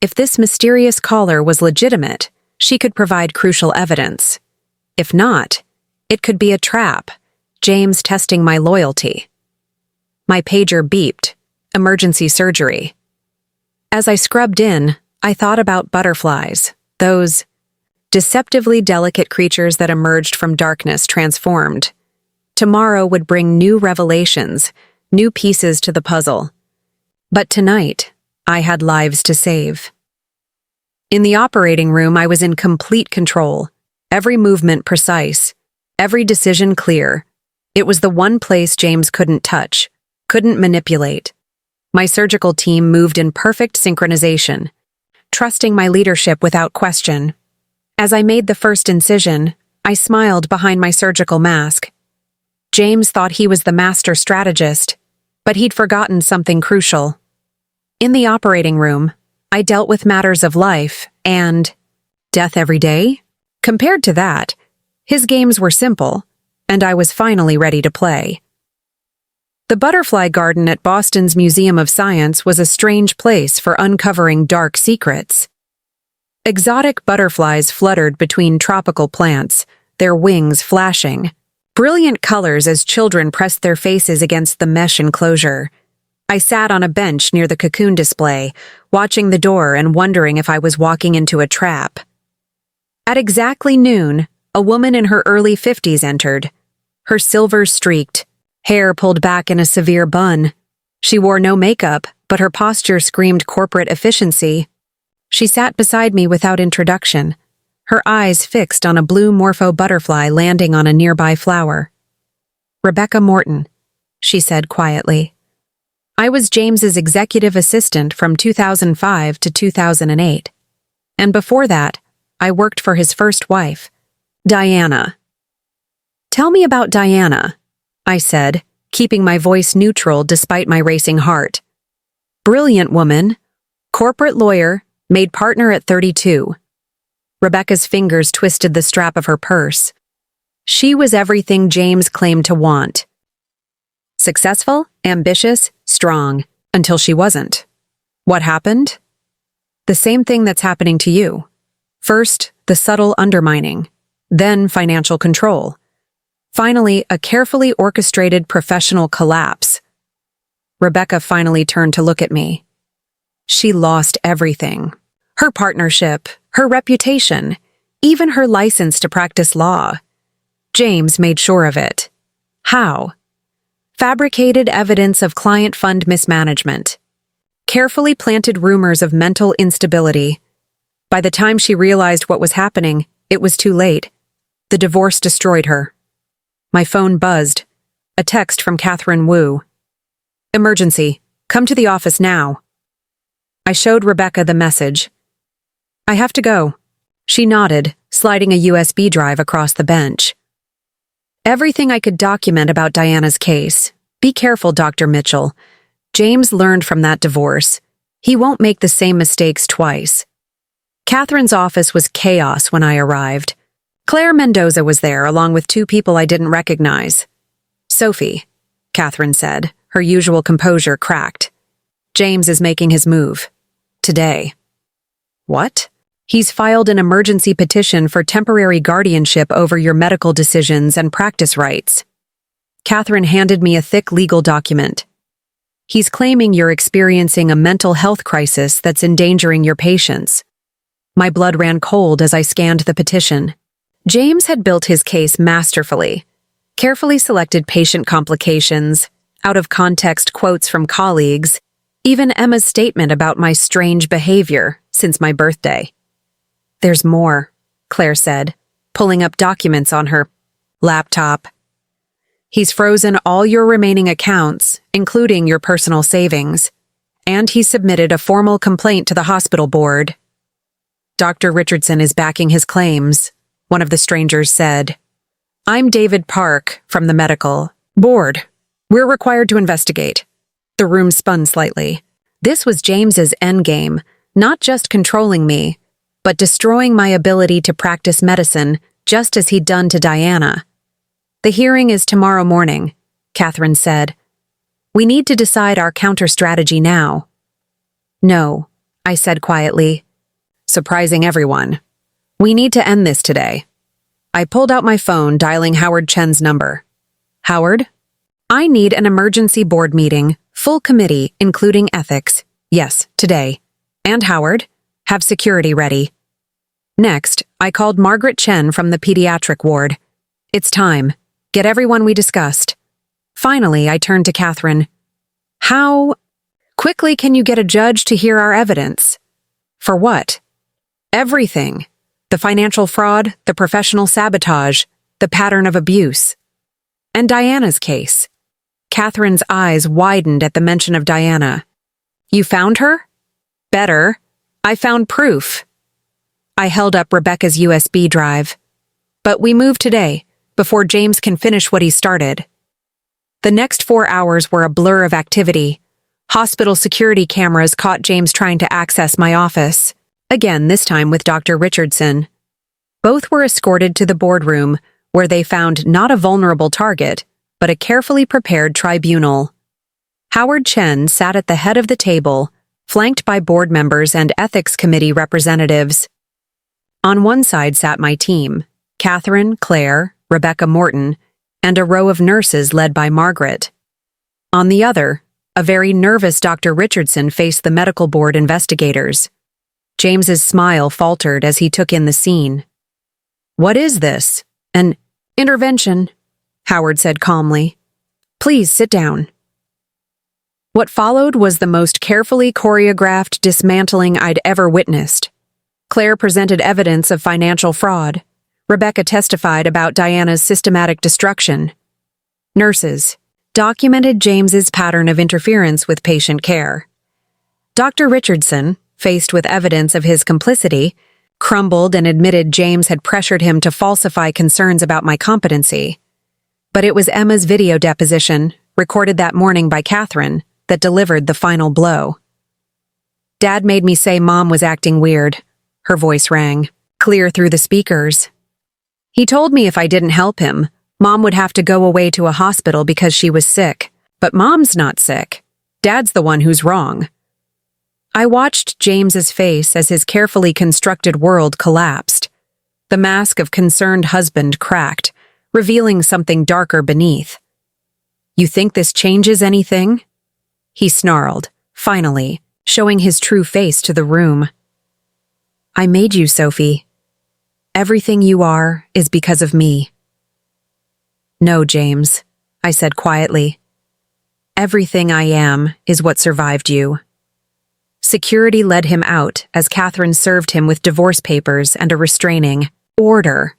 If this mysterious caller was legitimate, she could provide crucial evidence. If not, it could be a trap, James testing my loyalty. My pager beeped. Emergency surgery. As I scrubbed in, I thought about butterflies, those deceptively delicate creatures that emerged from darkness transformed. Tomorrow would bring new revelations, new pieces to the puzzle. But tonight, I had lives to save. In the operating room, I was in complete control, every movement precise, every decision clear. It was the one place James couldn't touch, couldn't manipulate. My surgical team moved in perfect synchronization, trusting my leadership without question. As I made the first incision, I smiled behind my surgical mask. James thought he was the master strategist, but he'd forgotten something crucial. In the operating room, I dealt with matters of life and death every day. Compared to that, his games were simple, and I was finally ready to play. The Butterfly Garden at Boston's Museum of Science was a strange place for uncovering dark secrets. Exotic butterflies fluttered between tropical plants, their wings flashing. Brilliant colors as children pressed their faces against the mesh enclosure. I sat on a bench near the cocoon display, watching the door and wondering if I was walking into a trap. At exactly noon, a woman in her early 50s entered. Her silver-streaked, hair pulled back in a severe bun. She wore no makeup, but her posture screamed corporate efficiency. She sat beside me without introduction, her eyes fixed on a blue morpho butterfly landing on a nearby flower. "Rebecca Morton," she said quietly. "I was James's executive assistant from 2005 to 2008. And before that, I worked for his first wife, Diana." "Tell me about Diana," I said, keeping my voice neutral despite my racing heart. "Brilliant woman, corporate lawyer, made partner at 32. Rebecca's fingers twisted the strap of her purse. "She was everything James claimed to want. Successful, ambitious, strong, until she wasn't. What happened? The same thing that's happening to you. First, the subtle undermining, then financial control. Finally, a carefully orchestrated professional collapse." Rebecca finally turned to look at me. She lost everything. Her partnership, her reputation, even her license to practice law. James made sure of it. How? Fabricated evidence of client fund mismanagement. Carefully planted rumors of mental instability. By the time she realized what was happening, it was too late. The divorce destroyed her. My phone buzzed. A text from Catherine Wu. "Emergency. Come to the office now." I showed Rebecca the message. "I have to go." She nodded, sliding a USB drive across the bench. Everything I could document about Diana's case. Be careful, Dr. Mitchell. James learned from that divorce. He won't make the same mistakes twice. Catherine's office was chaos when I arrived. Claire Mendoza was there, along with two people I didn't recognize. "Sophie," Catherine said, her usual composure cracked. "James is making his move. Today." "What?" "He's filed an emergency petition for temporary guardianship over your medical decisions and practice rights." Catherine handed me a thick legal document. "He's claiming you're experiencing a mental health crisis that's endangering your patients." My blood ran cold as I scanned the petition. James had built his case masterfully. Carefully selected patient complications, out-of-context quotes from colleagues, even Emma's statement about my strange behavior since my birthday. "There's more," Claire said, pulling up documents on her laptop. "He's frozen all your remaining accounts, including your personal savings, and he submitted a formal complaint to the hospital board." "Dr. Richardson is backing his claims," one of the strangers said. "I'm David Park from the medical board. We're required to investigate." The room spun slightly. This was James's endgame, not just controlling me, but destroying my ability to practice medicine, just as he'd done to Diana. "The hearing is tomorrow morning," Catherine said. "We need to decide our counter-strategy now." "No," I said quietly, surprising everyone. "We need to end this today." I pulled out my phone, dialing Howard Chen's number. "Howard? I need an emergency board meeting, full committee, including ethics. Yes, today. And Howard, have security ready." Next, I called Margaret Chen from the pediatric ward. "It's time. Get everyone we discussed." Finally, I turned to Catherine. "How quickly can you get a judge to hear our evidence?" "For what?" "Everything. The financial fraud, the professional sabotage, the pattern of abuse. And Diana's case." Catherine's eyes widened at the mention of Diana. "You found her?" "Better. I found proof." I held up Rebecca's USB drive. "But we move today, before James can finish what he started." The next 4 hours were a blur of activity. Hospital security cameras caught James trying to access my office. Again, this time with Dr. Richardson. Both were escorted to the boardroom, where they found not a vulnerable target, but a carefully prepared tribunal. Howard Chen sat at the head of the table, flanked by board members and ethics committee representatives. On one side sat my team, Catherine, Claire, Rebecca Morton, and a row of nurses led by Margaret. On the other, A very nervous Dr. Richardson faced the medical board investigators. James's smile faltered as he took in the scene. "What is this?" "An intervention," Howard said calmly. "Please sit down." What followed was the most carefully choreographed dismantling I'd ever witnessed. Claire presented evidence of financial fraud. Rebecca testified about Diana's systematic destruction. Nurses documented James's pattern of interference with patient care. Dr. Richardson, faced with evidence of his complicity, crumbled and admitted James had pressured him to falsify concerns about my competency. But it was Emma's video deposition, recorded that morning by Catherine, that delivered the final blow. "Dad made me say Mom was acting weird," her voice rang, clear through the speakers. "He told me if I didn't help him, Mom would have to go away to a hospital because she was sick. But Mom's not sick. Dad's the one who's wrong." I watched James's face as his carefully constructed world collapsed. The mask of concerned husband cracked, revealing something darker beneath. "You think this changes anything?" He snarled, finally, showing his true face to the room. "I made you, Sophie. Everything you are is because of me." "No, James," I said quietly. "Everything I am is what survived you." Security led him out as Catherine served him with divorce papers and a restraining order.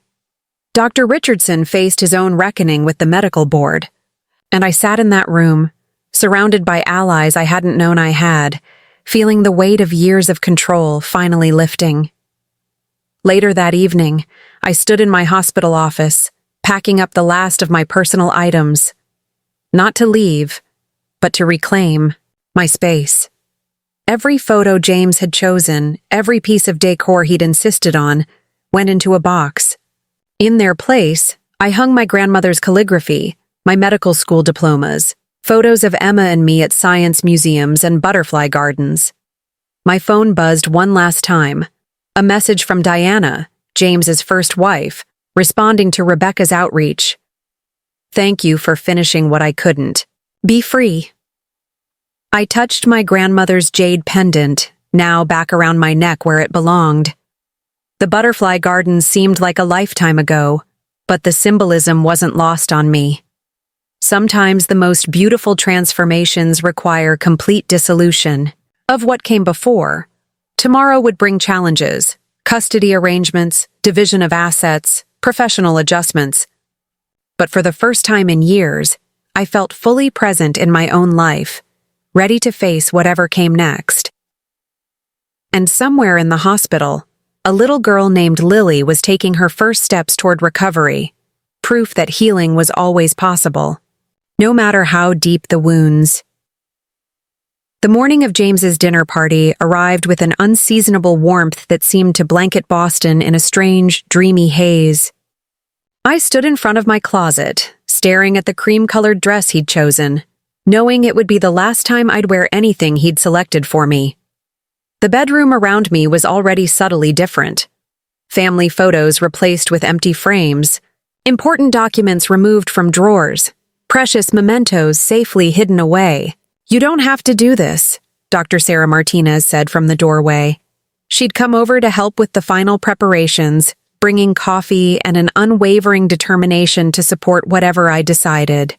Dr. Richardson faced his own reckoning with the medical board, and I sat in that room, surrounded by allies I hadn't known I had, feeling the weight of years of control finally lifting. Later that evening, I stood in my hospital office, packing up the last of my personal items. Not to leave, but to reclaim my space. Every photo James had chosen, every piece of decor he'd insisted on, went into a box. In their place, I hung my grandmother's calligraphy, my medical school diplomas, photos of Emma and me at science museums and butterfly gardens. My phone buzzed one last time. A message from Diana, James's first wife, responding to Rebecca's outreach. "Thank you for finishing what I couldn't. Be free." I touched my grandmother's jade pendant, now back around my neck where it belonged. The butterfly garden seemed like a lifetime ago, but the symbolism wasn't lost on me. Sometimes the most beautiful transformations require complete dissolution of what came before. Tomorrow would bring challenges, custody arrangements, division of assets, professional adjustments. But for the first time in years, I felt fully present in my own life, ready to face whatever came next. And somewhere in the hospital, a little girl named Lily was taking her first steps toward recovery, proof that healing was always possible, no matter how deep the wounds. The morning of James's dinner party arrived with an unseasonable warmth that seemed to blanket Boston in a strange, dreamy haze. I stood in front of my closet, staring at the cream-colored dress he'd chosen, knowing it would be the last time I'd wear anything he'd selected for me. The bedroom around me was already subtly different. Family photos replaced with empty frames, important documents removed from drawers, precious mementos safely hidden away. "You don't have to do this," Dr. Sarah Martinez said from the doorway. She'd come over to help with the final preparations, bringing coffee and an unwavering determination to support whatever I decided.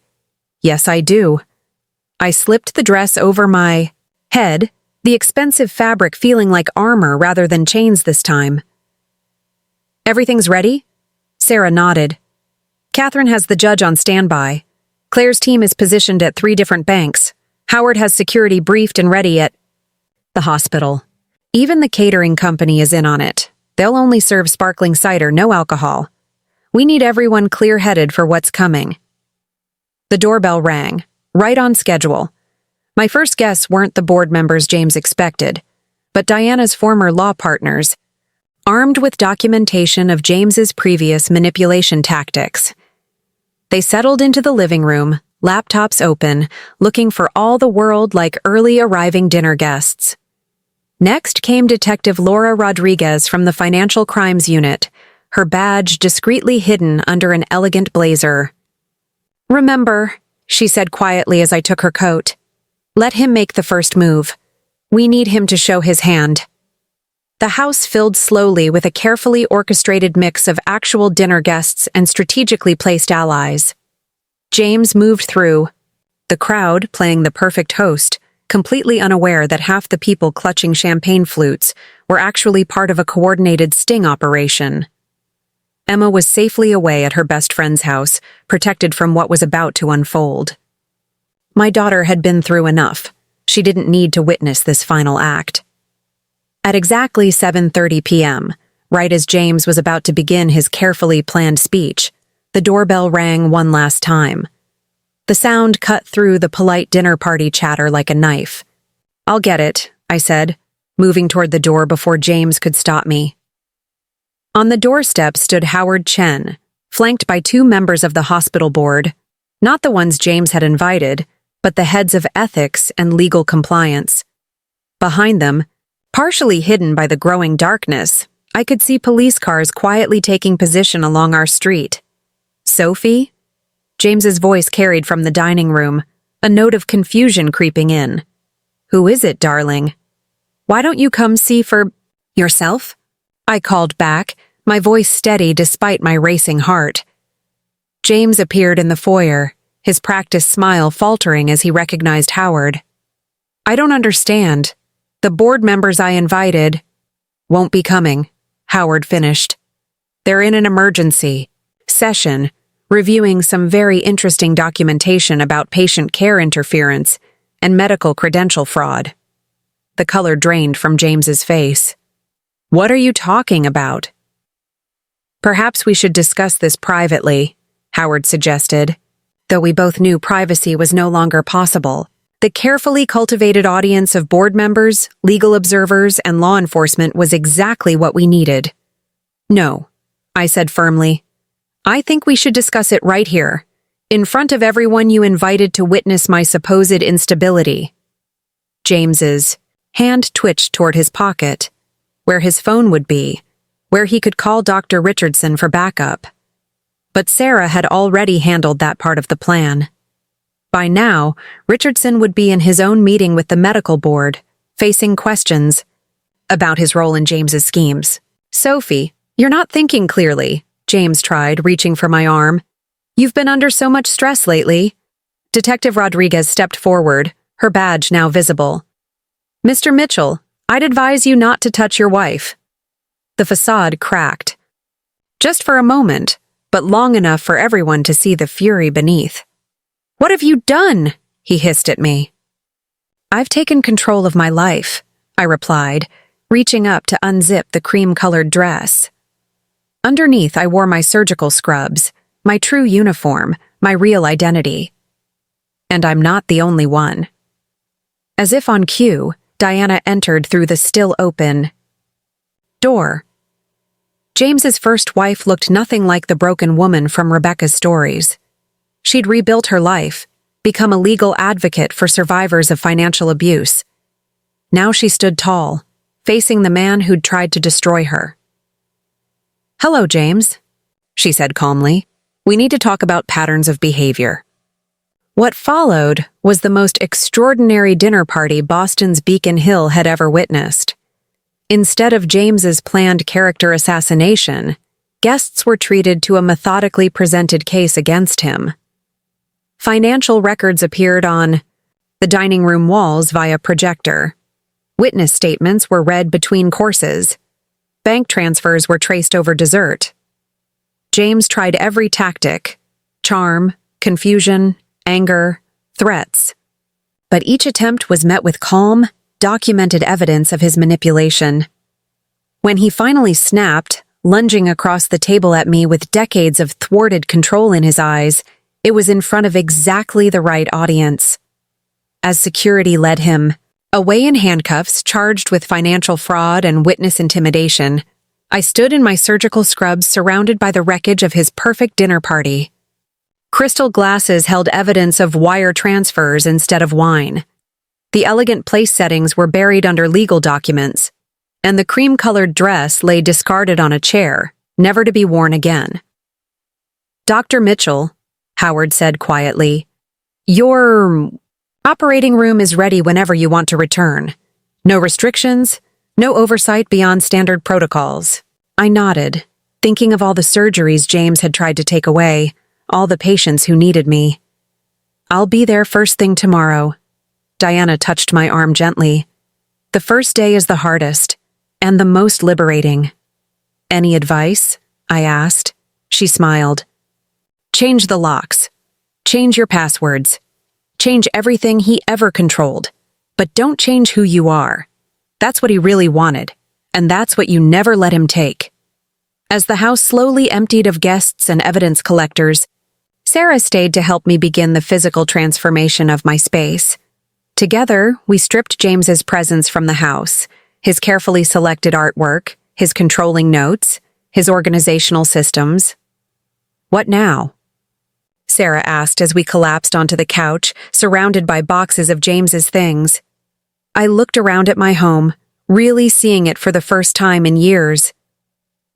"Yes, I do." I slipped the dress over my head, the expensive fabric feeling like armor rather than chains this time. "Everything's ready?" Sarah nodded. "Catherine has the judge on standby. Claire's team is positioned at 3 different banks. Howard has security briefed and ready at the hospital. Even the catering company is in on it. They'll only serve sparkling cider, no alcohol. We need everyone clear-headed for what's coming." The doorbell rang, right on schedule. My first guests weren't the board members James expected, but Diana's former law partners, armed with documentation of James's previous manipulation tactics. They settled into the living room, laptops open, looking for all the world like early arriving dinner guests. Next came Detective Laura Rodriguez from the Financial Crimes Unit, her badge discreetly hidden under an elegant blazer. "Remember," she said quietly as I took her coat, Let him make the first move. We need him to show his hand. The house filled slowly with a carefully orchestrated mix of actual dinner guests and strategically placed allies. James moved through, the crowd playing the perfect host, completely unaware that half the people clutching champagne flutes were actually part of a coordinated sting operation. Emma was safely away at her best friend's house, protected from what was about to unfold. My daughter had been through enough. She didn't need to witness this final act. At exactly 7:30 p.m., right as James was about to begin his carefully planned speech, the doorbell rang one last time. The sound cut through the polite dinner party chatter like a knife. "I'll get it," I said, moving toward the door before James could stop me. On the doorstep stood Howard Chen, flanked by two members of the hospital board, not the ones James had invited, but the heads of ethics and legal compliance. Behind them, partially hidden by the growing darkness, I could see police cars quietly taking position along our street. "Sophie?" James's voice carried from the dining room, a note of confusion creeping in. "Who is it, darling? Why don't you come see for yourself?" I called back, my voice steady despite my racing heart. James appeared in the foyer, his practiced smile faltering as he recognized Howard. "I don't understand. The board members I invited won't be coming," Howard finished. "They're in an emergency session, reviewing some very interesting documentation about patient care interference and medical credential fraud." The color drained from James's face. "What are you talking about?" "Perhaps we should discuss this privately," Howard suggested. Though we both knew privacy was no longer possible, the carefully cultivated audience of board members, legal observers, and law enforcement was exactly what we needed. "No," I said firmly. "I think we should discuss it right here, in front of everyone you invited to witness my supposed instability." James's hand twitched toward his pocket, where his phone would be, where he could call Dr. Richardson for backup. But Sarah had already handled that part of the plan. By now, Richardson would be in his own meeting with the medical board, facing questions about his role in James's schemes. "Sophie, you're not thinking clearly," James tried, reaching for my arm. "You've been under so much stress lately." Detective Rodriguez stepped forward, her badge now visible. "Mr. Mitchell, I'd advise you not to touch your wife." The facade cracked. Just for a moment, but long enough for everyone to see the fury beneath. "What have you done?" he hissed at me. "I've taken control of my life," I replied, reaching up to unzip the cream-colored dress. Underneath, I wore my surgical scrubs, my true uniform, my real identity. And I'm not the only one. As if on cue, Diana entered through the still-open door. James's first wife looked nothing like the broken woman from Rebecca's stories. She'd rebuilt her life, become a legal advocate for survivors of financial abuse. Now she stood tall, facing the man who'd tried to destroy her. "Hello, James," she said calmly. "We need to talk about patterns of behavior." What followed was the most extraordinary dinner party Boston's Beacon Hill had ever witnessed. Instead of James's planned character assassination, guests were treated to a methodically presented case against him. Financial records appeared on the dining room walls via projector. Witness statements were read between courses. Bank transfers were traced over dessert. James tried every tactic: charm, confusion, anger, threats. But each attempt was met with calm, documented evidence of his manipulation. When he finally snapped, lunging across the table at me with decades of thwarted control in his eyes, it was in front of exactly the right audience. As security led him away in handcuffs charged with financial fraud and witness intimidation, I stood in my surgical scrubs surrounded by the wreckage of his perfect dinner party. Crystal glasses held evidence of wire transfers instead of wine. The elegant place settings were buried under legal documents, and the cream-colored dress lay discarded on a chair, never to be worn again. "Dr. Mitchell," Howard said quietly, "you're Operating room is ready whenever you want to return. No restrictions, no oversight beyond standard protocols. I nodded, thinking of all the surgeries James had tried to take away, all the patients who needed me. I'll be there first thing tomorrow. Diana touched my arm gently. The first day is the hardest, and the most liberating. Any advice? I asked. She smiled. Change the locks. Change your passwords. Change everything he ever controlled. But don't change who you are. That's what he really wanted, and that's what you never let him take. As the house slowly emptied of guests and evidence collectors, Sarah stayed to help me begin the physical transformation of my space. Together, we stripped James's presence from the house, his carefully selected artwork, his controlling notes, his organizational systems. What now? Sarah asked as we collapsed onto the couch, surrounded by boxes of James's things. I looked around at my home, really seeing it for the first time in years.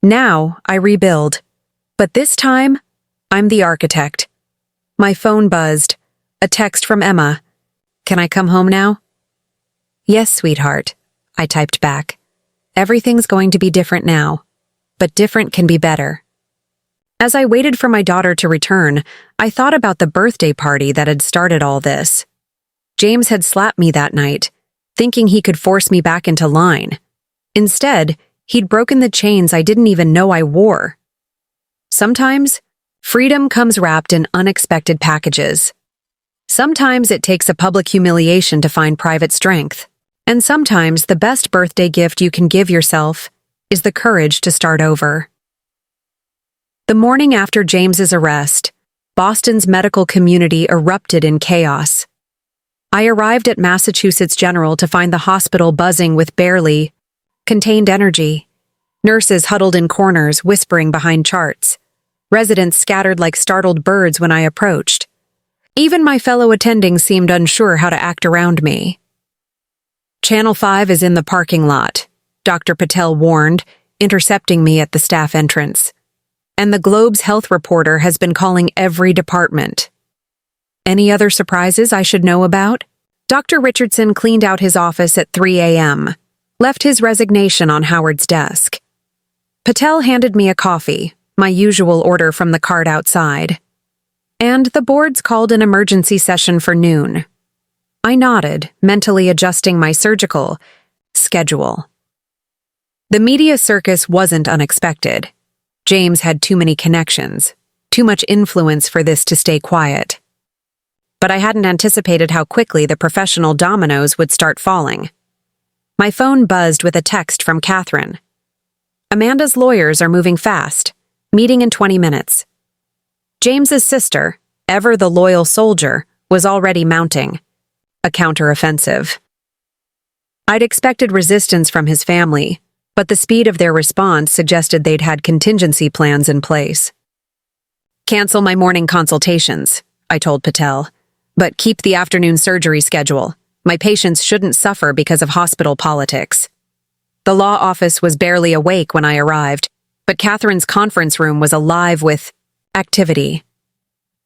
Now, I rebuild. But this time, I'm the architect. My phone buzzed. A text from Emma. Can I come home now? Yes, sweetheart, I typed back. Everything's going to be different now. But different can be better. As I waited for my daughter to return, I thought about the birthday party that had started all this. James had slapped me that night, thinking he could force me back into line. Instead, he'd broken the chains I didn't even know I wore. Sometimes, freedom comes wrapped in unexpected packages. Sometimes it takes a public humiliation to find private strength. And sometimes the best birthday gift you can give yourself is the courage to start over. The morning after James's arrest, Boston's medical community erupted in chaos. I arrived at Massachusetts General to find the hospital buzzing with barely contained energy. Nurses huddled in corners, whispering behind charts. Residents scattered like startled birds when I approached. Even my fellow attendings seemed unsure how to act around me. Channel 5 is in the parking lot, Dr. Patel warned, intercepting me at the staff entrance. And the Globe's health reporter has been calling every department. Any other surprises I should know about? Dr. Richardson cleaned out his office at 3 a.m., left his resignation on Howard's desk. Patel handed me a coffee, my usual order from the cart outside. And the boards called an emergency session for noon. I nodded, mentally adjusting my surgical schedule. The media circus wasn't unexpected. James had too many connections, too much influence for this to stay quiet. But I hadn't anticipated how quickly the professional dominoes would start falling. My phone buzzed with a text from Catherine. Amanda's lawyers are moving fast, meeting in 20 minutes. James's sister, ever the loyal soldier, was already mounting a counteroffensive. I'd expected resistance from his family, but the speed of their response suggested they'd had contingency plans in place. Cancel my morning consultations, I told Patel, but keep the afternoon surgery schedule. My patients shouldn't suffer because of hospital politics. The law office was barely awake when I arrived, but Catherine's conference room was alive with activity.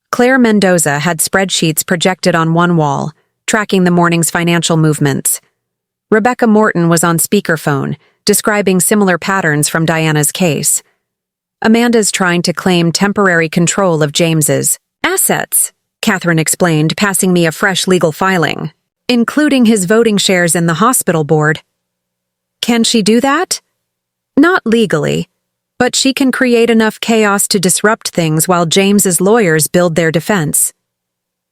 Claire Mendoza had spreadsheets projected on one wall, tracking the morning's financial movements. Rebecca Morton was on speakerphone, describing similar patterns from Diana's case. Amanda's trying to claim temporary control of James's assets, Catherine explained, passing me a fresh legal filing, including his voting shares in the hospital board. Can she do that? Not legally, but she can create enough chaos to disrupt things while James's lawyers build their defense.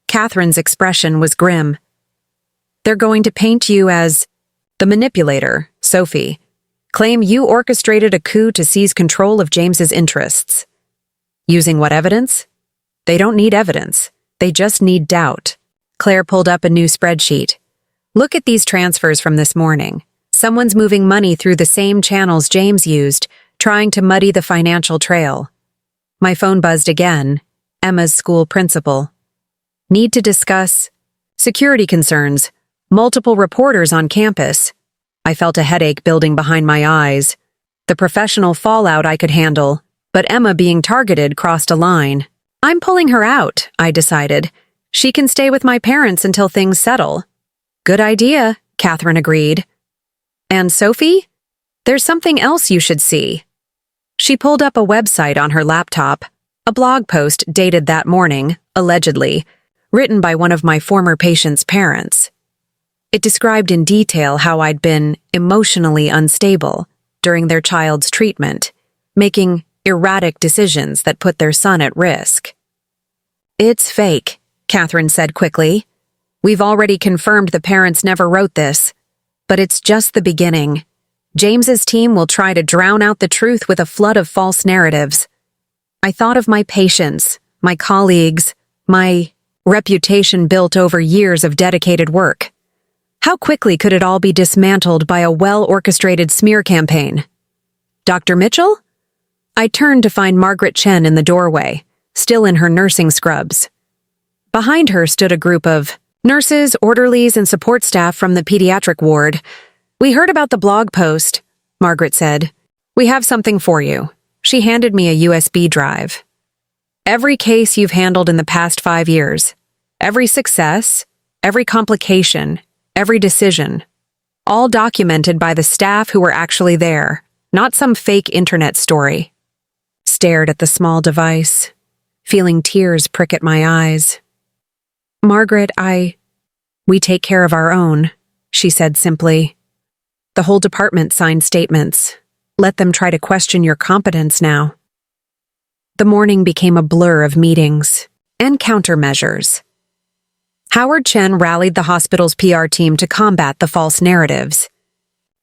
Catherine's expression was grim. They're going to paint you as the manipulator, Sophie. Claim you orchestrated a coup to seize control of James's interests. Using what evidence? They don't need evidence. They just need doubt. Claire pulled up a new spreadsheet. Look at these transfers from this morning. Someone's moving money through the same channels James used, trying to muddy the financial trail. My phone buzzed again. Emma's school principal. Need to discuss security concerns. Multiple reporters on campus. I felt a headache building behind my eyes. The professional fallout I could handle, but Emma being targeted crossed a line. I'm pulling her out, I decided, She can stay with my parents until things settle. Good idea, Catherine agreed. And Sophie? There's something else you should see. She pulled up a website on her laptop, a blog post dated that morning, allegedly, written by one of my former patient's parents. It described in detail how I'd been emotionally unstable during their child's treatment, making erratic decisions that put their son at risk. It's fake, Catherine said quickly. We've already confirmed the parents never wrote this, but it's just the beginning. James's team will try to drown out the truth with a flood of false narratives. I thought of my patients, my colleagues, my reputation built over years of dedicated work. How quickly could it all be dismantled by a well-orchestrated smear campaign? Dr. Mitchell? I turned to find Margaret Chen in the doorway, still in her nursing scrubs. Behind her stood a group of nurses, orderlies, and support staff from the pediatric ward. We heard about the blog post, Margaret said. We have something for you. She handed me a USB drive. Every case you've handled in the past 5 years, every success, every complication, every decision, all documented by the staff who were actually there, not some fake internet story. Stared at the small device, feeling tears prick at my eyes. Margaret, we take care of our own, she said simply. The whole department signed statements. Let them try to question your competence now. The morning became a blur of meetings and countermeasures. Howard Chen rallied the hospital's PR team to combat the false narratives.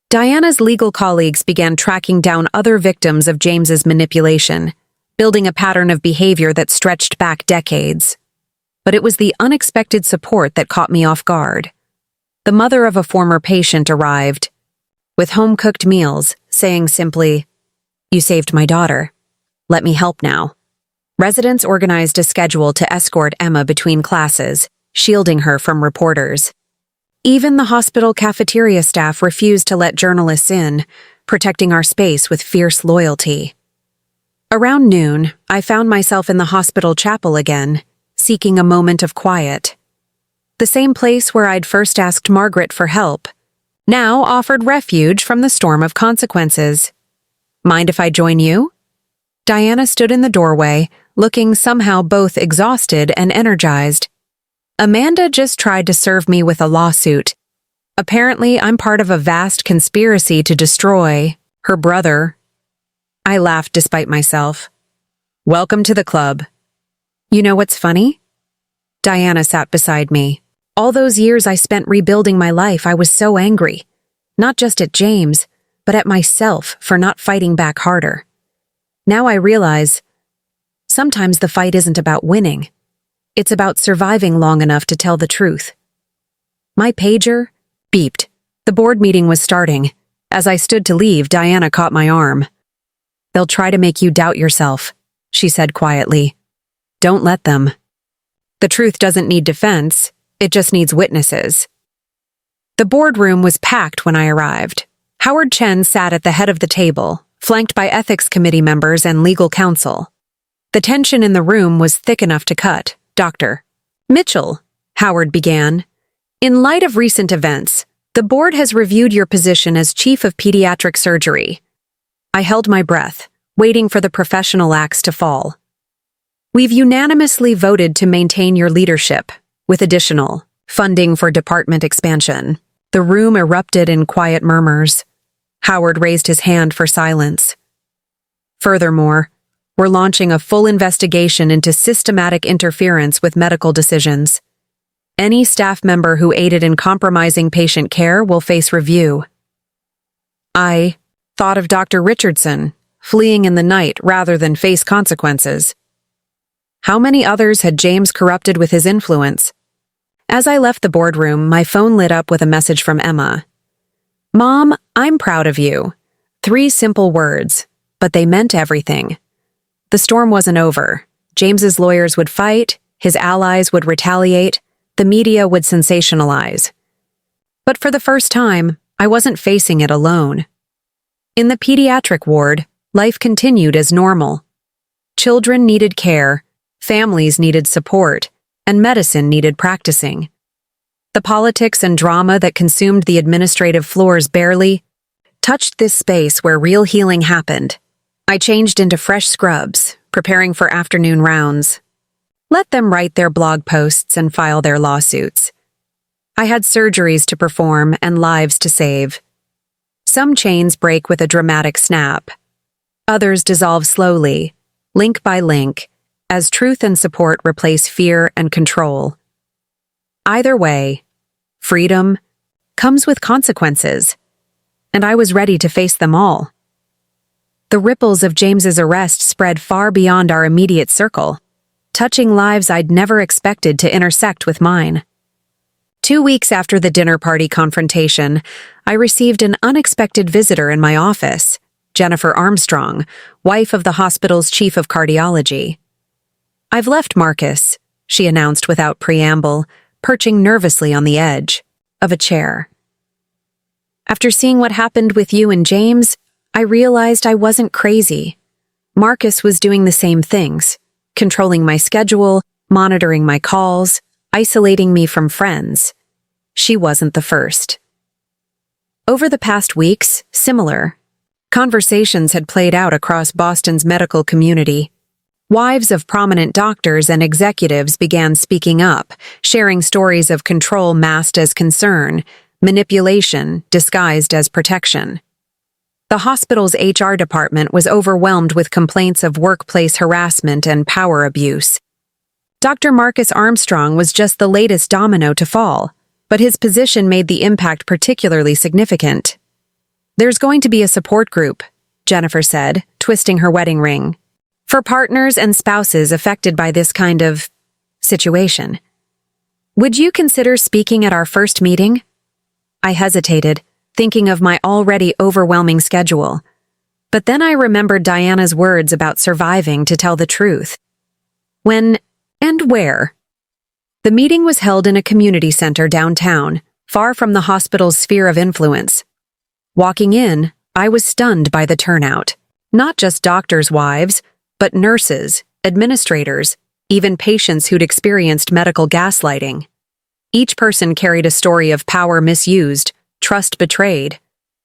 Diana's legal colleagues began tracking down other victims of James's manipulation, building a pattern of behavior that stretched back decades. But it was the unexpected support that caught me off guard. The mother of a former patient arrived, with home-cooked meals, saying simply, "You saved my daughter. Let me help now." Residents organized a schedule to escort Emma between classes, shielding her from reporters. Even the hospital cafeteria staff refused to let journalists in, protecting our space with fierce loyalty. Around noon, I found myself in the hospital chapel again, seeking a moment of quiet. The same place where I'd first asked Margaret for help, now offered refuge from the storm of consequences. Mind if I join you? Diana stood in the doorway, looking somehow both exhausted and energized. Amanda just tried to serve me with a lawsuit. Apparently, I'm part of a vast conspiracy to destroy her brother. I laughed despite myself. Welcome to the club. You know what's funny? Diana sat beside me. All those years I spent rebuilding my life, I was so angry. Not just at James, but at myself for not fighting back harder. Now I realize, sometimes the fight isn't about winning. It's about surviving long enough to tell the truth. My pager beeped. The board meeting was starting. As I stood to leave, Diana caught my arm. They'll try to make you doubt yourself, she said quietly. Don't let them. The truth doesn't need defense, it just needs witnesses. The boardroom was packed when I arrived. Howard Chen sat at the head of the table, flanked by ethics committee members and legal counsel. The tension in the room was thick enough to cut. Dr. Mitchell, Howard began, in light of recent events, the board has reviewed your position as chief of pediatric surgery. I held my breath, waiting for the professional axe to fall. We've unanimously voted to maintain your leadership, with additional funding for department expansion. The room erupted in quiet murmurs. Howard raised his hand for silence. Furthermore, we're launching a full investigation into systematic interference with medical decisions. Any staff member who aided in compromising patient care will face review. I thought of Dr. Richardson, fleeing in the night rather than face consequences. How many others had James corrupted with his influence? As I left the boardroom, my phone lit up with a message from Emma. Mom, I'm proud of you. 3 simple words, but they meant everything. The storm wasn't over. James's lawyers would fight, his allies would retaliate, the media would sensationalize. But for the first time, I wasn't facing it alone. In the pediatric ward, life continued as normal. Children needed care, families needed support, and medicine needed practicing. The politics and drama that consumed the administrative floors barely touched this space where real healing happened. I changed into fresh scrubs, preparing for afternoon rounds. Let them write their blog posts and file their lawsuits. I had surgeries to perform and lives to save. Some chains break with a dramatic snap. Others dissolve slowly, link by link, as truth and support replace fear and control. Either way, freedom comes with consequences, and I was ready to face them all. The ripples of James's arrest spread far beyond our immediate circle, touching lives I'd never expected to intersect with mine. 2 weeks after the dinner party confrontation, I received an unexpected visitor in my office, Jennifer Armstrong, wife of the hospital's chief of cardiology. "I've left Marcus," she announced without preamble, perching nervously on the edge of a chair. "After seeing what happened with you and James, I realized I wasn't crazy. Marcus was doing the same things, controlling my schedule, monitoring my calls, isolating me from friends. She wasn't the first." Over the past weeks, similar conversations had played out across Boston's medical community. Wives of prominent doctors and executives began speaking up, sharing stories of control masked as concern, manipulation disguised as protection. The hospital's HR department was overwhelmed with complaints of workplace harassment and power abuse. Dr. Marcus Armstrong was just the latest domino to fall, but his position made the impact particularly significant. "There's going to be a support group," Jennifer said, twisting her wedding ring, "for partners and spouses affected by this kind of situation. Would you consider speaking at our first meeting?" I hesitated, thinking of my already overwhelming schedule. But then I remembered Diana's words about surviving to tell the truth. When and where? The meeting was held in a community center downtown, far from the hospital's sphere of influence. Walking in, I was stunned by the turnout. Not just doctors' wives, but nurses, administrators, even patients who'd experienced medical gaslighting. Each person carried a story of power misused, trust betrayed.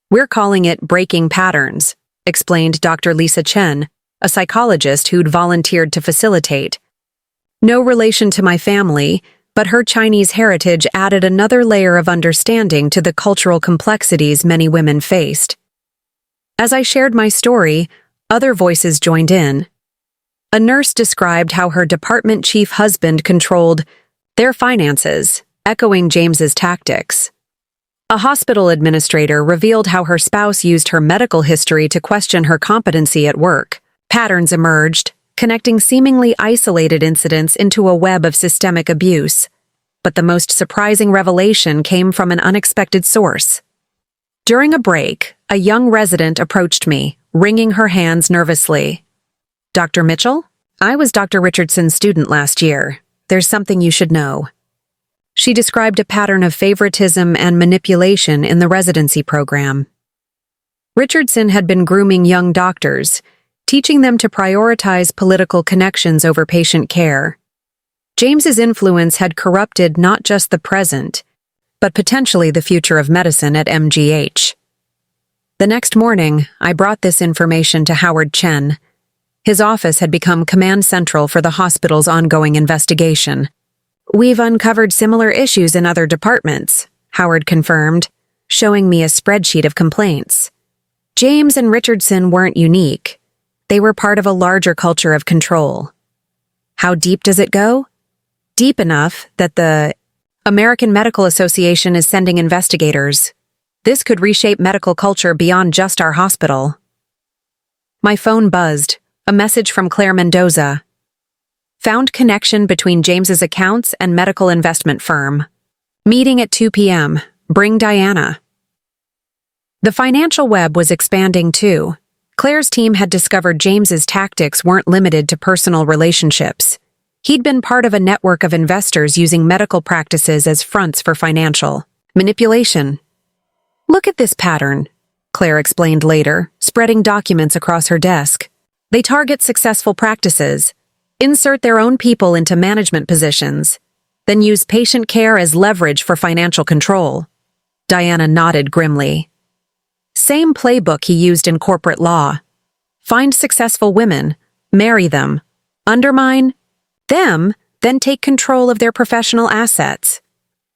"We're calling it breaking patterns," explained Dr. Sophie Chen, a psychologist who'd volunteered to facilitate. No relation to my family, but her Chinese heritage added another layer of understanding to the cultural complexities many women faced. As I shared my story, other voices joined in. A nurse described how her department chief husband controlled their finances, echoing James's tactics. A hospital administrator revealed how her spouse used her medical history to question her competency at work. Patterns emerged, connecting seemingly isolated incidents into a web of systemic abuse. But the most surprising revelation came from an unexpected source. During a break, a young resident approached me, wringing her hands nervously. "Dr. Mitchell? I was Dr. Richardson's student last year. There's something you should know." She described a pattern of favoritism and manipulation in the residency program. Richardson had been grooming young doctors, teaching them to prioritize political connections over patient care. James's influence had corrupted not just the present, but potentially the future of medicine at MGH. The next morning, I brought this information to Howard Chen. His office had become command central for the hospital's ongoing investigation. "We've uncovered similar issues in other departments," Howard confirmed, showing me a spreadsheet of complaints. James and Richardson weren't unique. They were part of a larger culture of control. How deep does it go? Deep enough that the American Medical Association is sending investigators. This could reshape medical culture beyond just our hospital. My phone buzzed, a message from Claire Mendoza. Found connection between James's accounts and medical investment firm. Meeting at 2 p.m. Bring Diana. The financial web was expanding too. Claire's team had discovered James's tactics weren't limited to personal relationships. He'd been part of a network of investors using medical practices as fronts for financial manipulation. "Look at this pattern," Claire explained later, spreading documents across her desk. "They target successful practices, insert their own people into management positions, then use patient care as leverage for financial control. Diana nodded grimly. Same playbook he used in corporate law. Find successful women, marry them, undermine them, then take control of their professional assets.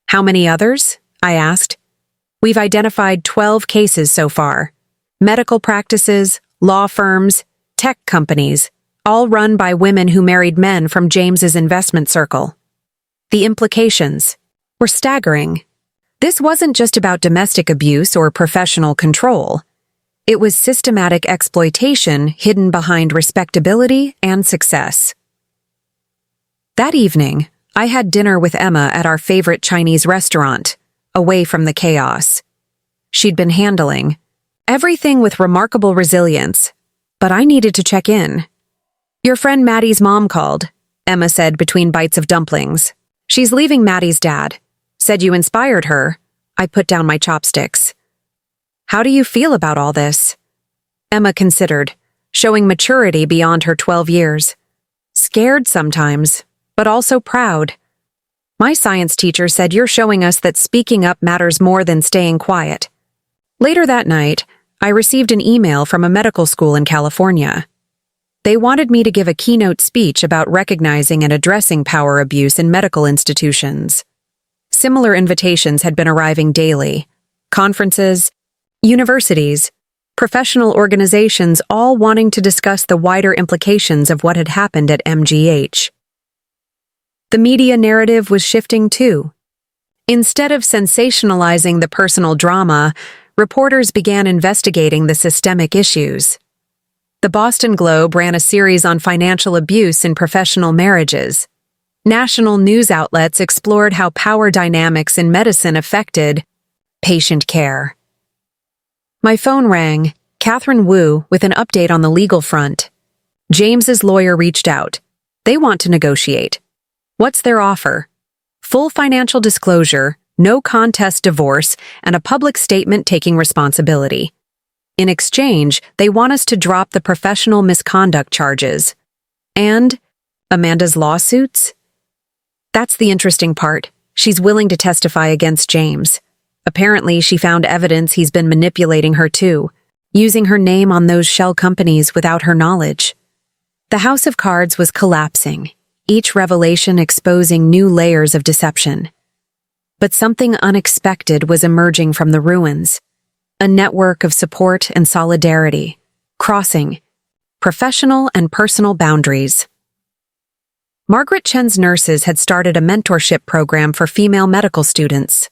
How many others? I asked. We've identified 12 cases so far. Medical practices, law firms, tech companies, all run by women who married men from James's investment circle. The implications were staggering. This wasn't just about domestic abuse or professional control. It was systematic exploitation hidden behind respectability and success. That evening, I had dinner with Emma at our favorite Chinese restaurant, away from the chaos. She'd been handling everything with remarkable resilience, but I needed to check in. Your friend Maddie's mom called, Emma said between bites of dumplings. She's leaving Maddie's dad. Said you inspired her. I put down my chopsticks. How do you feel about all this? Emma considered, showing maturity beyond her 12 years. Scared sometimes, but also proud. My science teacher said you're showing us that speaking up matters more than staying quiet. Later that night, I received an email from a medical school in California. They wanted me to give a keynote speech about recognizing and addressing power abuse in medical institutions. Similar invitations had been arriving daily. Conferences, universities, professional organizations all wanting to discuss the wider implications of what had happened at MGH. The media narrative was shifting too. Instead of sensationalizing the personal drama, reporters began investigating the systemic issues. The Boston Globe ran a series on financial abuse in professional marriages. National news outlets explored how power dynamics in medicine affected patient care. My phone rang, Catherine Wu, with an update on the legal front. James's lawyer reached out. They want to negotiate. What's their offer? Full financial disclosure, no contest divorce, and a public statement taking responsibility. In exchange, they want us to drop the professional misconduct charges. And Amanda's lawsuits? That's the interesting part. She's willing to testify against James. Apparently, she found evidence he's been manipulating her too, using her name on those shell companies without her knowledge. The house of cards was collapsing, each revelation exposing new layers of deception. But something unexpected was emerging from the ruins. A network of support and solidarity, crossing professional and personal boundaries. Margaret Chen's nurses had started a mentorship program for female medical students.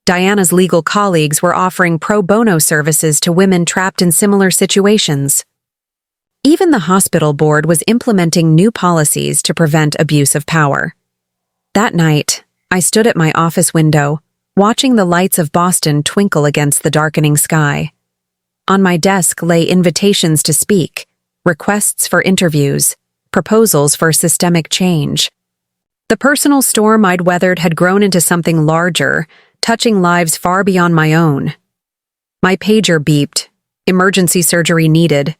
Diana's legal colleagues were offering pro bono services to women trapped in similar situations. Even the hospital board was implementing new policies to prevent abuse of power. That night, I stood at my office window, watching the lights of Boston twinkle against the darkening sky. On my desk lay invitations to speak, requests for interviews, proposals for systemic change. The personal storm I'd weathered had grown into something larger, touching lives far beyond my own. My pager beeped. Emergency surgery needed.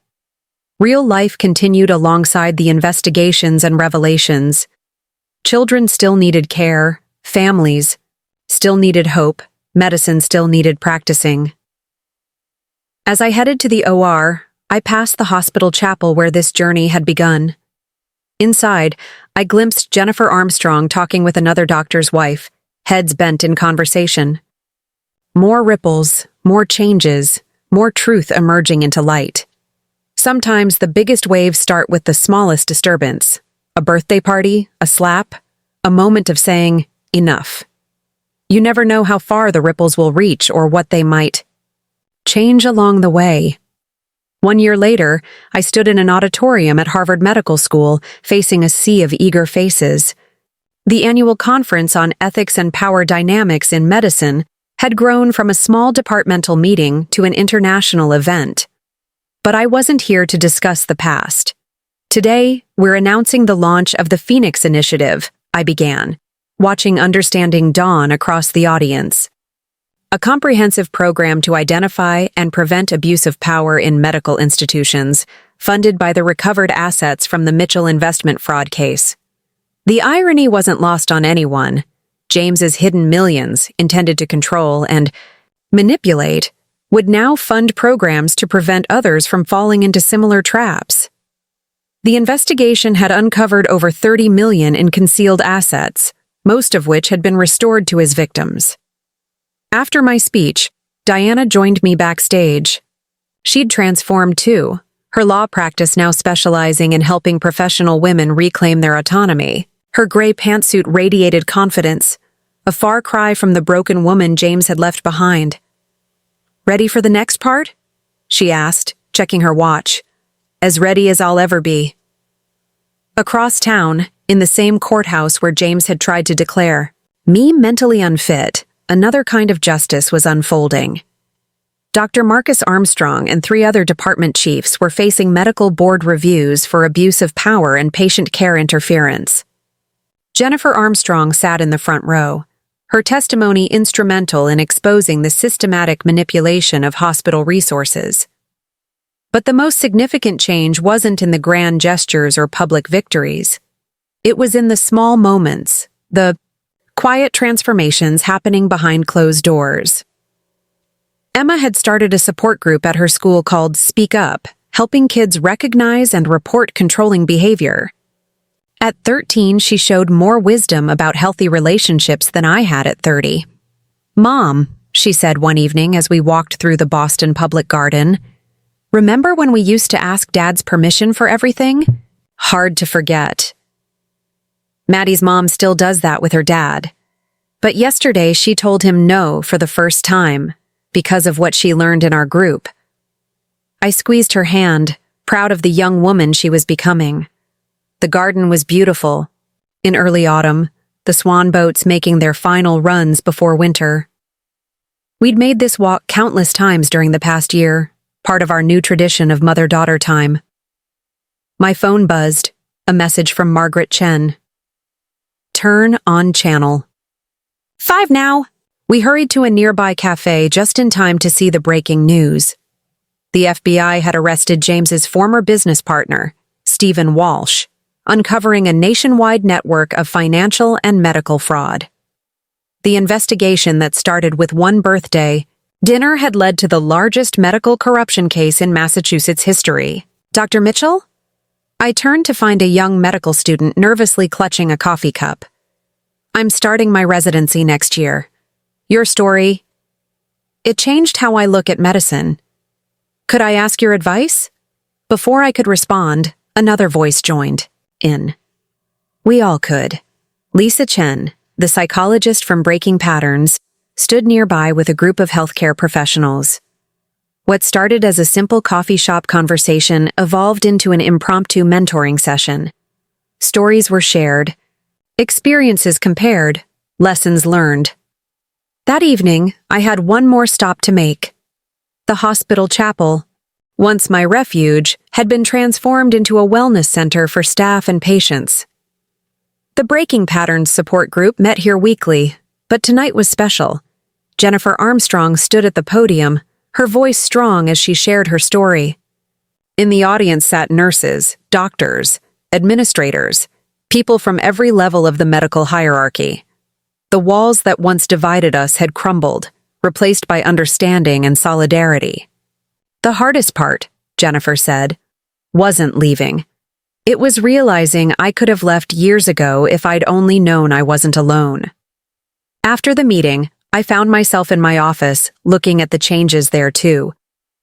Real life continued alongside the investigations and revelations. Children still needed care, families still needed hope, medicine still needed practicing. As I headed to the OR, I passed the hospital chapel where this journey had begun. Inside, I glimpsed Jennifer Armstrong talking with another doctor's wife, heads bent in conversation. More ripples, more changes, more truth emerging into light. Sometimes the biggest waves start with the smallest disturbance. A birthday party, a slap, a moment of saying, enough. You never know how far the ripples will reach or what they might change along the way. 1 year later, I stood in an auditorium at Harvard Medical School, facing a sea of eager faces. The annual conference on ethics and power dynamics in medicine had grown from a small departmental meeting to an international event. But I wasn't here to discuss the past. Today, we're announcing the launch of the Phoenix Initiative, I began, watching understanding dawn across the audience. A comprehensive program to identify and prevent abuse of power in medical institutions, funded by the recovered assets from the Mitchell investment fraud case. The irony wasn't lost on anyone. James's hidden millions, intended to control and manipulate, would now fund programs to prevent others from falling into similar traps. The investigation had uncovered over 30 million in concealed assets, most of which had been restored to his victims. After my speech, Diana joined me backstage. She'd transformed too, her law practice now specializing in helping professional women reclaim their autonomy. Her gray pantsuit radiated confidence, a far cry from the broken woman James had left behind. "Ready for the next part?" she asked, checking her watch. "As ready as I'll ever be." Across town, in the same courthouse where James had tried to declare me mentally unfit, another kind of justice was unfolding. Dr. Marcus Armstrong and 3 other department chiefs were facing medical board reviews for abuse of power and patient care interference. Jennifer Armstrong sat in the front row, her testimony instrumental in exposing the systematic manipulation of hospital resources. But the most significant change wasn't in the grand gestures or public victories. It was in the small moments, the quiet transformations happening behind closed doors. Emma had started a support group at her school called Speak Up, helping kids recognize and report controlling behavior. At 13, she showed more wisdom about healthy relationships than I had at 30. "Mom," she said one evening as we walked through the Boston Public Garden, "remember when we used to ask Dad's permission for everything? Hard to forget." Maddie's mom still does that with her dad. But yesterday she told him no for the first time, because of what she learned in our group. I squeezed her hand, proud of the young woman she was becoming. The garden was beautiful. In early autumn, the swan boats making their final runs before winter. We'd made this walk countless times during the past year, part of our new tradition of mother-daughter time. My phone buzzed, a message from Margaret Chen. "Turn on channel." 5 now. We hurried to a nearby cafe just in time to see the breaking news. The FBI had arrested James's former business partner, Stephen Walsh, uncovering a nationwide network of financial and medical fraud. The investigation that started with one birthday dinner had led to the largest medical corruption case in Massachusetts history. "Dr. Mitchell?" I turned to find a young medical student nervously clutching a coffee cup. "I'm starting my residency next year. Your story, it changed how I look at medicine. Could I ask your advice?" Before I could respond, another voice joined in. We all could. Lisa Chen, the psychologist from Breaking Patterns, stood nearby with a group of healthcare professionals. What started as a simple coffee shop conversation evolved into an impromptu mentoring session. Stories were shared, experiences compared, lessons learned. That evening, I had one more stop to make. The hospital chapel, once my refuge, had been transformed into a wellness center for staff and patients. The Breaking Patterns support group met here weekly, but tonight was special. Jennifer Armstrong stood at the podium, her voice strong as she shared her story. In the audience sat nurses, doctors, administrators, people from every level of the medical hierarchy. The walls that once divided us had crumbled, replaced by understanding and solidarity. The hardest part, Jennifer said, wasn't leaving. It was realizing I could have left years ago if I'd only known I wasn't alone. After the meeting, I found myself in my office, looking at the changes there too.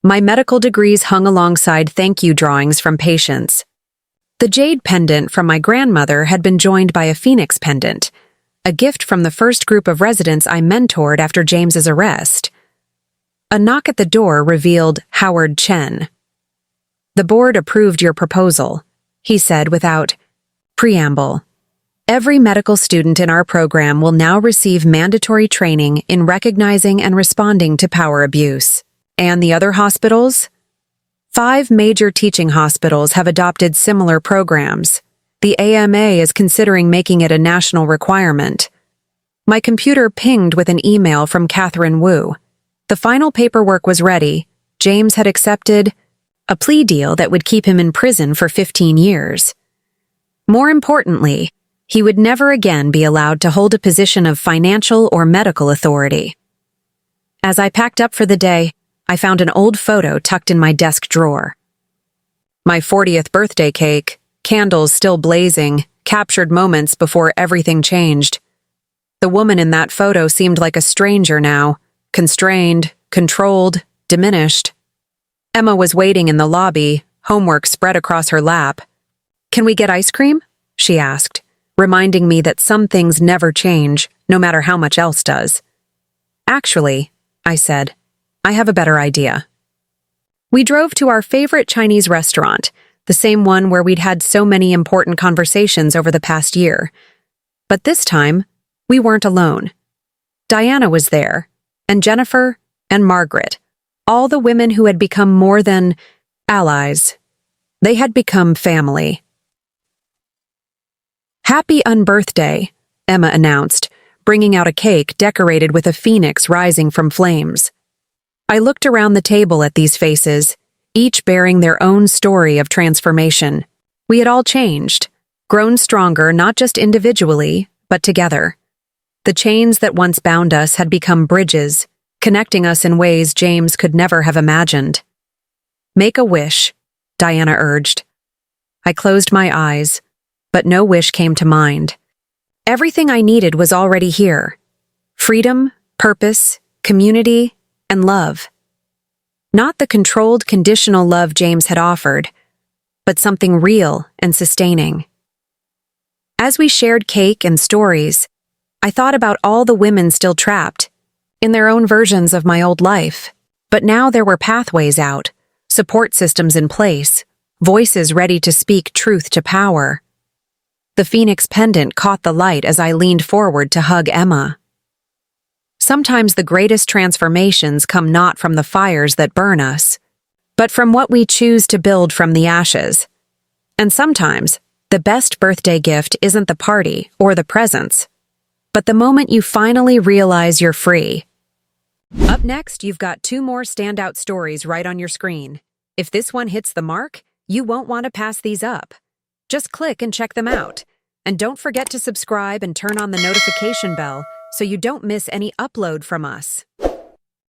My medical degrees hung alongside thank you drawings from patients. The jade pendant from my grandmother had been joined by a phoenix pendant, a gift from the first group of residents I mentored after James's arrest. A knock at the door revealed Howard Chen. "The board approved your proposal," he said without preamble. "Every medical student in our program will now receive mandatory training in recognizing and responding to power abuse. And the other hospitals? 5 major teaching hospitals have adopted similar programs. The AMA is considering making it a national requirement." My computer pinged with an email from Catherine Wu. The final paperwork was ready. James had accepted a plea deal that would keep him in prison for 15 years. More importantly, He would never again be allowed to hold a position of financial or medical authority. As I packed up for the day, I found an old photo tucked in my desk drawer. My 40th birthday cake, candles still blazing, captured moments before everything changed. The woman in that photo seemed like a stranger now, constrained, controlled, diminished. Emma was waiting in the lobby, homework spread across her lap. "Can we get ice cream?" she asked, reminding me that some things never change, no matter how much else does. "Actually," I said, "I have a better idea." We drove to our favorite Chinese restaurant, the same one where we'd had so many important conversations over the past year. But this time, we weren't alone. Diana was there, and Jennifer, and Margaret, all the women who had become more than allies. They had become family. "Happy unbirthday," Emma announced, bringing out a cake decorated with a phoenix rising from flames. I looked around the table at these faces, each bearing their own story of transformation. We had all changed, grown stronger not just individually, but together. The chains that once bound us had become bridges, connecting us in ways James could never have imagined. "Make a wish," Diana urged. I closed my eyes, but no wish came to mind. Everything I needed was already here: freedom, purpose, community, and love. Not the controlled, conditional love James had offered, but something real and sustaining. As we shared cake and stories, I thought about all the women still trapped, in their own versions of my old life. But now there were pathways out, support systems in place, voices ready to speak truth to power. The phoenix pendant caught the light as I leaned forward to hug Emma. Sometimes the greatest transformations come not from the fires that burn us, but from what we choose to build from the ashes. And sometimes, the best birthday gift isn't the party or the presents, but the moment you finally realize you're free. Up next, you've got 2 more standout stories right on your screen. If this one hits the mark, you won't want to pass these up. Just click and check them out. And don't forget to subscribe and turn on the notification bell so you don't miss any upload from us.